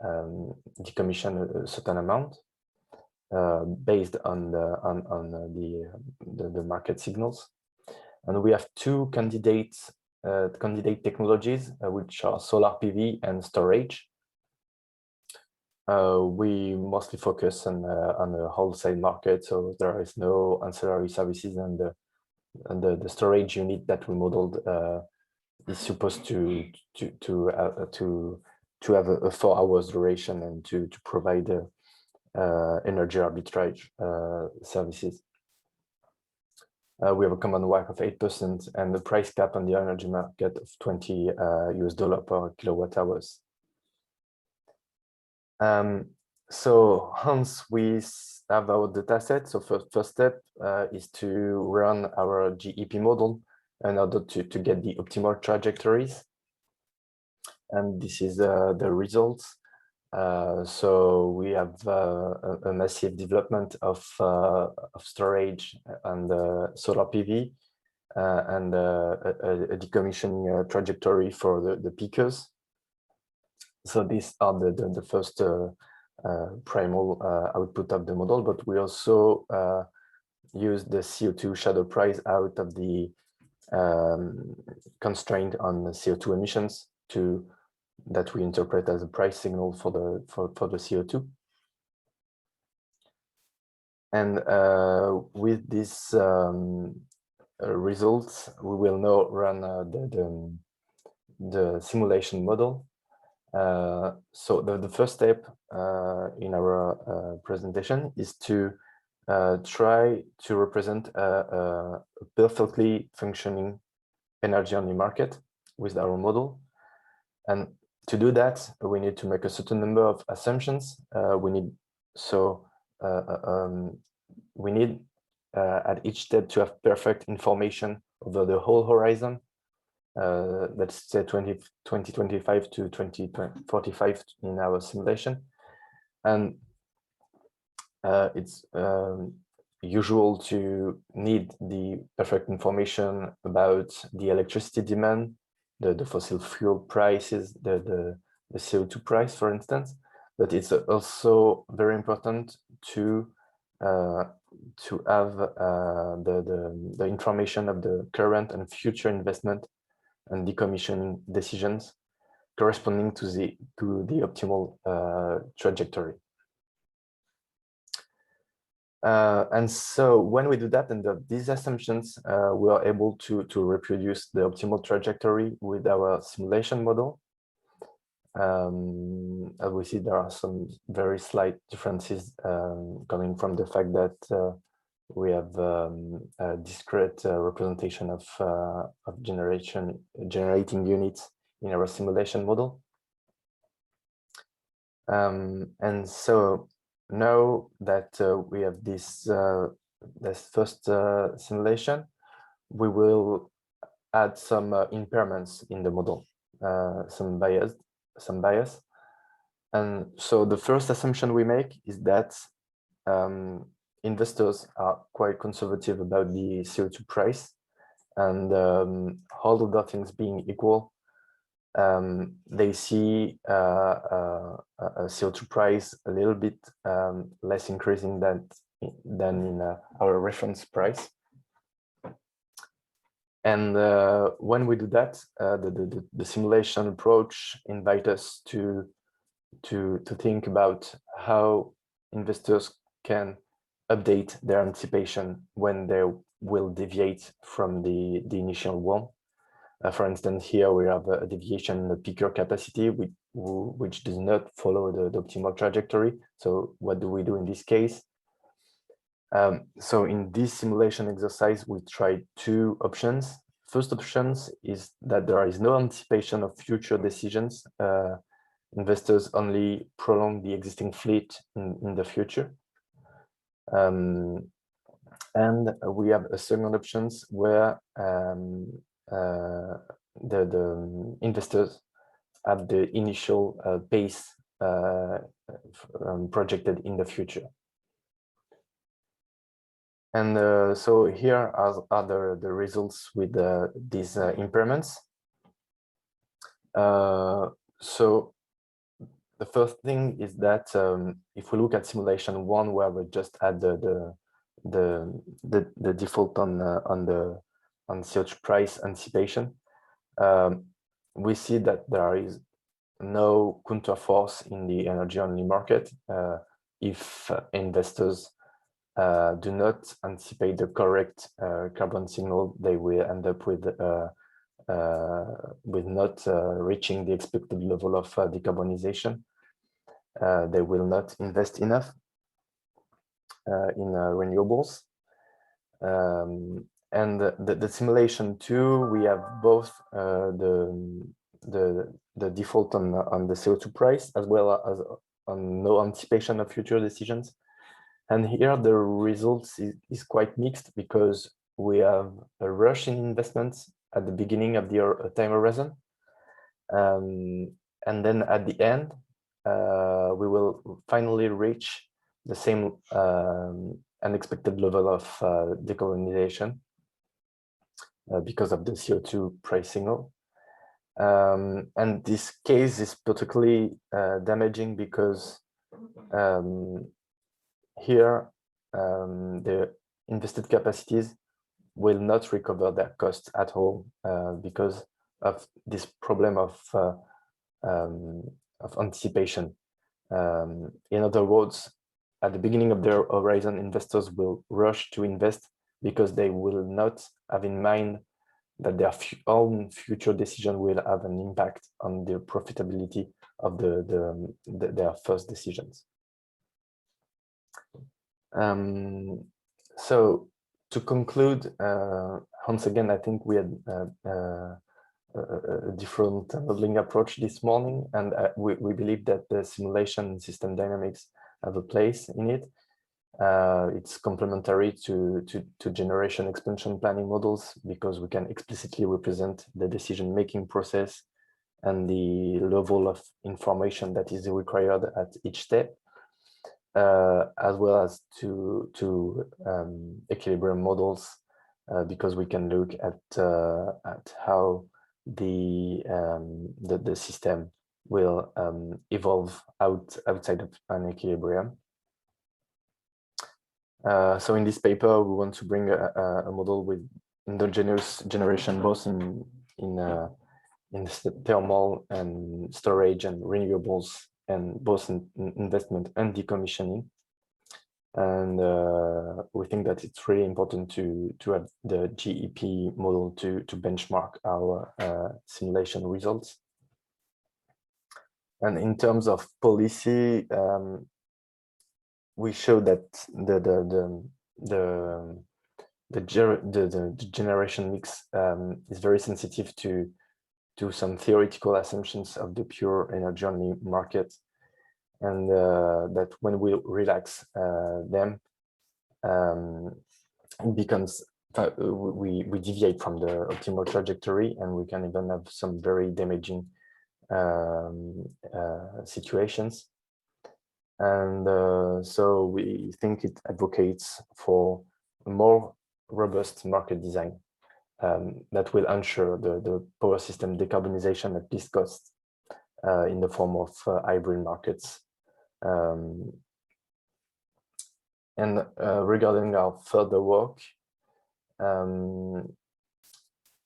decommission a certain amount based on the market signals. And we have two candidate technologies, which are solar PV and storage. We mostly focus on the wholesale market, so there is no ancillary services, and the storage unit that we modeled is supposed to have a 4 hours duration and to provide energy arbitrage services. We have a common WACC of 8% and the price cap on the energy market of $20 US per kilowatt hours. So once we have our data set, so first step is to run our GEP model in order to get the optimal trajectories. And this is the results. So we have a massive development of storage and solar PV and a decommissioning trajectory for the peakers. So these are the first primal output of the model, but we also use the CO2 shadow price out of the constraint on the CO2 emissions that we interpret as a price signal for the CO2. And with these results, we will now run the simulation model. So the first step in our presentation is to try to represent a perfectly functioning energy-only market with our model. And to do that, we need to make a certain number of assumptions. We need at each step to have perfect information over the whole horizon. Let's say 2025 to 2045 in our simulation. And it's usual to need the perfect information about the electricity demand, the fossil fuel prices, the CO2 price, for instance. But it's also very important to have the information of the current and future investment and decommissioning decisions corresponding to the optimal trajectory. And so when we do that and these assumptions, we are able to reproduce the optimal trajectory with our simulation model. As we see, there are some very slight differences coming from the fact that we have a discrete representation of generating units in our simulation model. And so now that we have this first simulation, we will add some impairments in the model, some bias. And so the first assumption we make is that investors are quite conservative about the CO2 price, and all other things being equal, they see a CO2 price a little bit less increasing than in our reference price. And when we do that, the simulation approach invites us to think about how investors can update their anticipation when they will deviate from the initial one. For instance, here we have a deviation in the peaker capacity, which does not follow the optimal trajectory. So what do we do in this case? So in this simulation exercise, we tried two options. First option is that there is no anticipation of future decisions. Investors only prolong the existing fleet in the future. And we have a second option where the investors have the initial pace projected in the future. And so here are the results with these impairments. So the first thing is that if we look at simulation one, where we just add the default on on CO2 price anticipation, we see that there is no counterforce in the energy-only market if investors do not anticipate the correct carbon signal. They will end up with not reaching the expected level of decarbonization. They will not invest enough in renewables. And the simulation too, we have both the default on the CO2 price as well as on no anticipation of future decisions. And here the results is quite mixed, because we have a rush in investments at the beginning of the time horizon. And then at the end, we will finally reach the same unexpected level of decarbonization because of the CO2 price signal. And this case is particularly damaging because here the invested capacities will not recover their costs at all because of this problem of anticipation. In other words, at the beginning of their horizon, investors will rush to invest because they will not have in mind that their own future decision will have an impact on the profitability of their first decisions. So to conclude, once again, I think we had a different modeling approach this morning, and we believe that the simulation system dynamics have a place in it. It's complementary to generation expansion planning models, because we can explicitly represent the decision-making process and the level of information that is required at each step, as well as to equilibrium models, because we can look at how the system will evolve outside of an equilibrium. So in this paper, we want to bring a model with endogenous generation, both in thermal and storage and renewables, and both in investment and decommissioning. And we think that it's really important to have the GEP model to benchmark our simulation results. And in terms of policy, we show that the generation mix is very sensitive to some theoretical assumptions of the pure energy only market, and that when we relax them, it becomes we deviate from the optimal trajectory, and we can even have some very damaging situations. And so we think it advocates for a more robust market design that will ensure the power system decarbonization at least cost in the form of hybrid markets. And regarding our further work,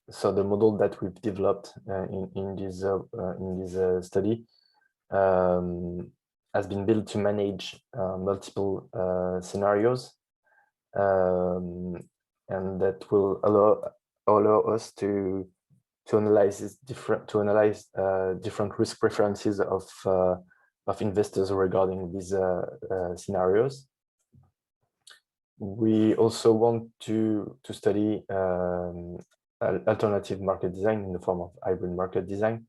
so the model that we've developed in this study has been built to manage multiple scenarios, and that will allow us to analyze different risk preferences of investors regarding these scenarios. We also want to study alternative market design in the form of hybrid market design.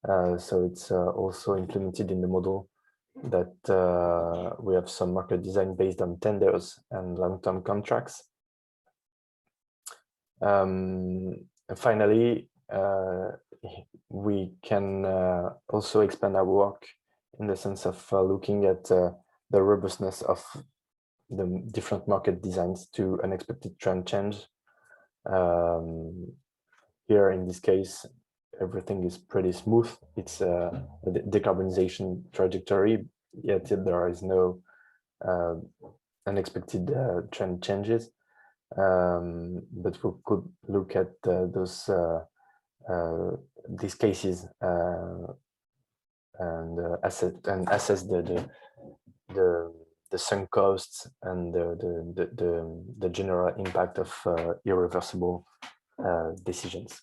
So it's also implemented in the model that we have some market design based on tenders and long-term contracts. Finally, we can also expand our work in the sense of looking at the robustness of the different market designs to unexpected trend change. Here in this case, everything is pretty smooth. It's a decarbonization trajectory, yet there is no unexpected trend changes. but we could look at these cases and assess the sunk costs and the general impact of irreversible decisions.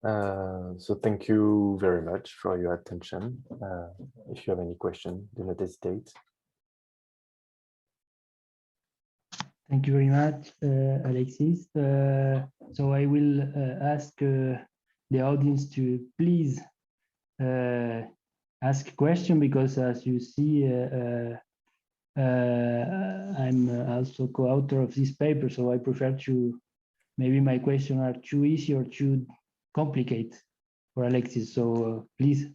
So thank you very much for your attention. If you have any question, do not hesitate. Thank you very much, Alexis. So I will ask the audience to please ask a question, because as you see, I'm also co-author of this paper, so I prefer to, maybe my questions are too easy or too complicated for Alexis, so please.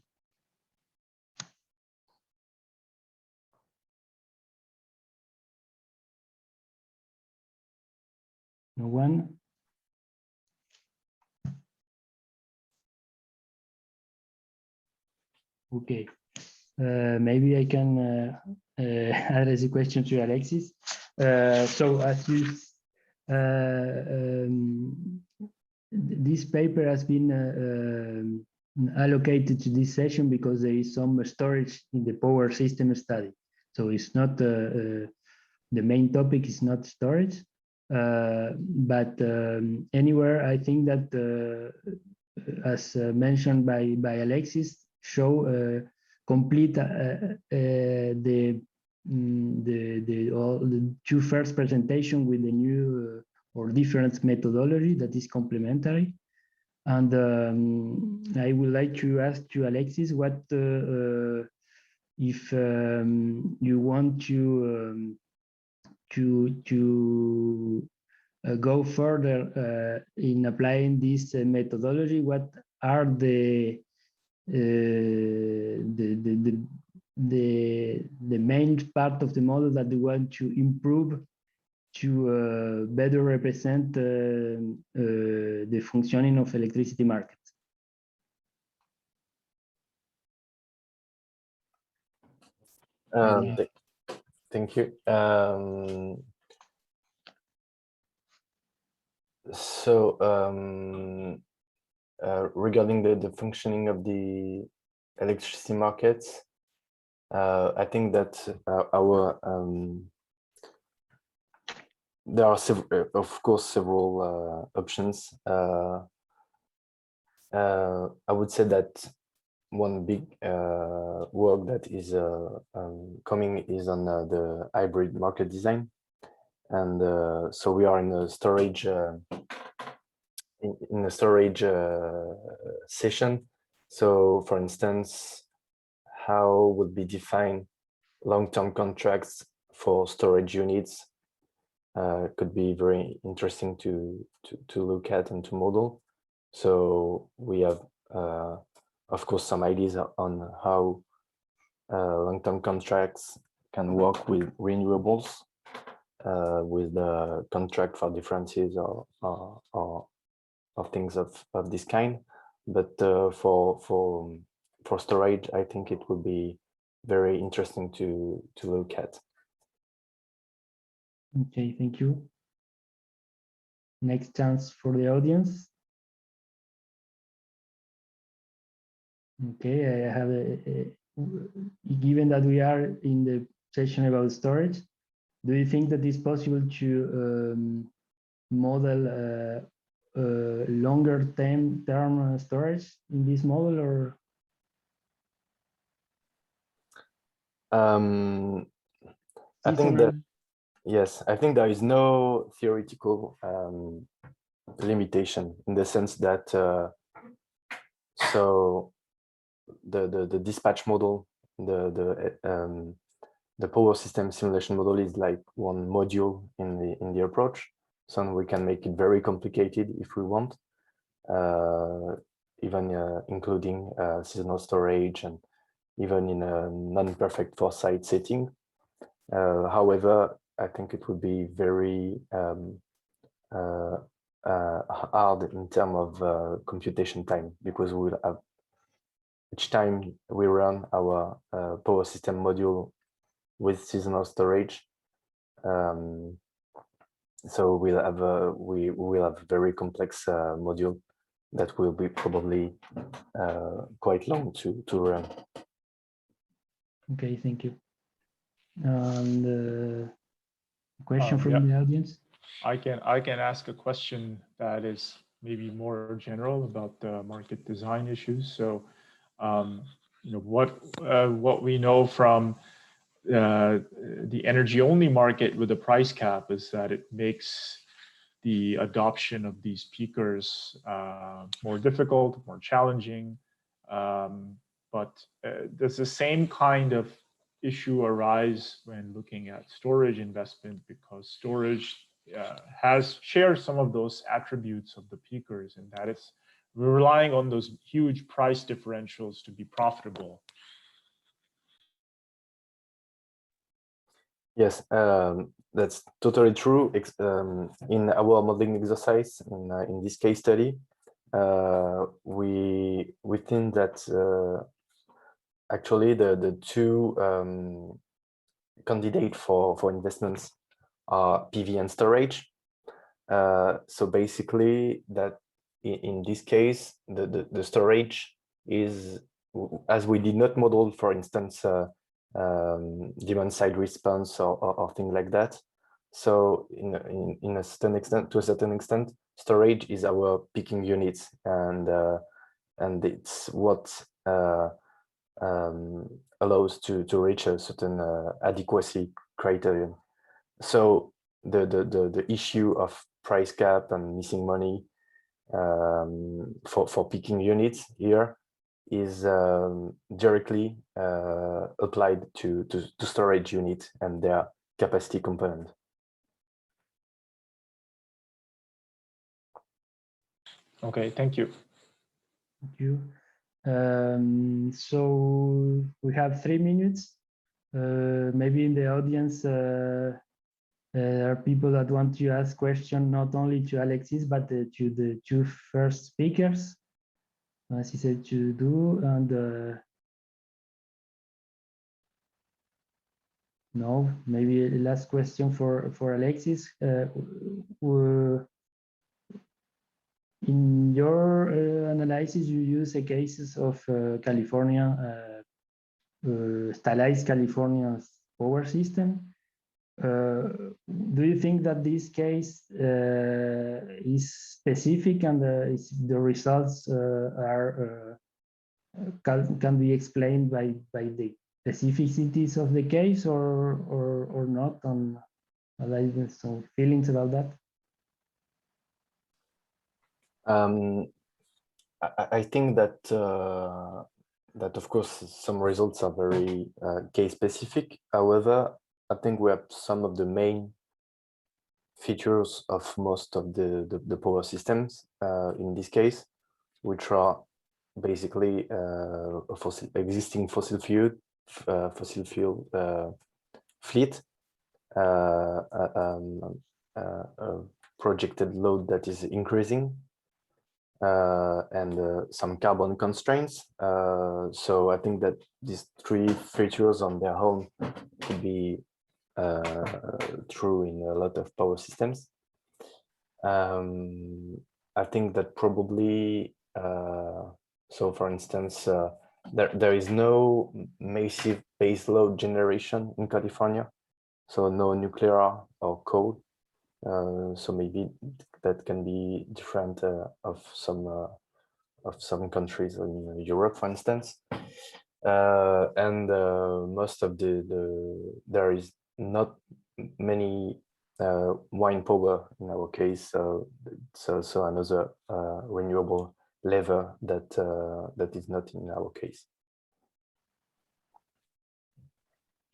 No one? Okay, maybe I can address the question to Alexis. So as you, this paper has been allocated to this session because there is some storage in the power system study. So it's not the main topic is not storage, but anywhere I think that as mentioned by Alexis, show complete the two first presentation with the new or different methodology that is complementary. And I would like to ask to Alexis what if you want to go further in applying this methodology, what are the main part of the model that you want to improve to better represent the functioning of electricity markets? Thank you. Regarding the functioning of the electricity markets, I think that there are of course several options. I would say that one big work that is coming is on the hybrid market design, and so we are in a storage session. So for instance, how would be defined long-term contracts for storage units could be very interesting to look at and to model. So we have of course some ideas on how long-term contracts can work with renewables, with the contract for differences or things of this kind. But for storage, I think it would be very interesting to look at. Okay, thank you. Next chance for the audience. Okay, I have given that we are in the session about storage, do you think that it's possible to model longer term storage in this model, or? I think that, yes, I think there is no theoretical limitation, in the sense that so the dispatch model, the power system simulation model is like one module in the approach. So we can make it very complicated if we want, even including seasonal storage and even in a non-perfect foresight setting. However, I think it would be very hard in terms of computation time, because we will have, each time we run our power system module with seasonal storage, So we'll have we will have a very complex module that will be probably quite long to run. Okay, thank you. And question from the audience. I can ask a question that is maybe more general about the market design issues. So, you know, what we know from the energy-only market with the price cap is that it makes the adoption of these peakers more difficult, more challenging. But does the same kind of issue arise when looking at storage investment, because storage shares some of those attributes of the peakers, and that is we're relying on those huge price differentials to be profitable. Yes, that's totally true. In our modeling exercise, in this case study, we think that actually the two candidates for investments are PV and storage. So basically, that in this case, the storage is, as we did not model, for instance, demand side response or things like that. So in a certain extent, to a certain extent, storage is our peaking unit, and it's what allows to reach a certain adequacy criterion. So the issue of price cap and missing money for peaking units here is directly applied to storage unit and their capacity component. Okay, thank you. Thank you. So we have 3 minutes. Maybe in the audience there are people that want to ask questions not only to Alexis but to the two first speakers, as he said to do. And no, maybe a last question for Alexis. In your analysis, you use the cases of California, stylized California power system. Do you think that this case is specific, and the results can be explained by the specificities of the case, or not? And some feelings about that. I think that that of course some results are very case specific. However, I think we have some of the main features of most of the power systems in this case, which are basically existing fossil fuel fleet, projected load that is increasing, and some carbon constraints. So I think that these 3 features on their own could be true in a lot of power systems. I think that probably, so for instance, there is no massive baseload generation in California, so no nuclear or coal. So maybe that can be different of some countries in Europe, for instance. And most of there is not many wind power in our case, so another renewable lever that is not in our case.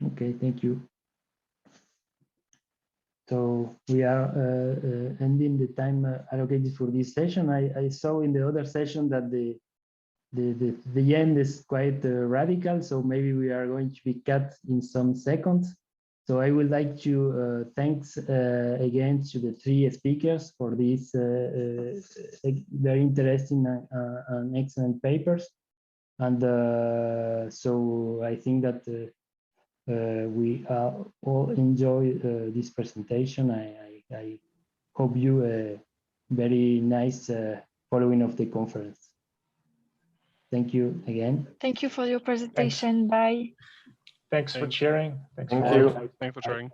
Okay, thank you. So we are ending the time allocated for this session. I saw in the other session that the end is quite radical, so maybe we are going to be cut in some seconds. So I would like to thanks again to the 3 speakers for these very interesting and excellent papers. And so I think that we all enjoy this presentation. I hope you a very nice following of the conference. Thank you again. Thank you for your presentation. Bye. Thanks for sharing. Thank you. Thanks for sharing.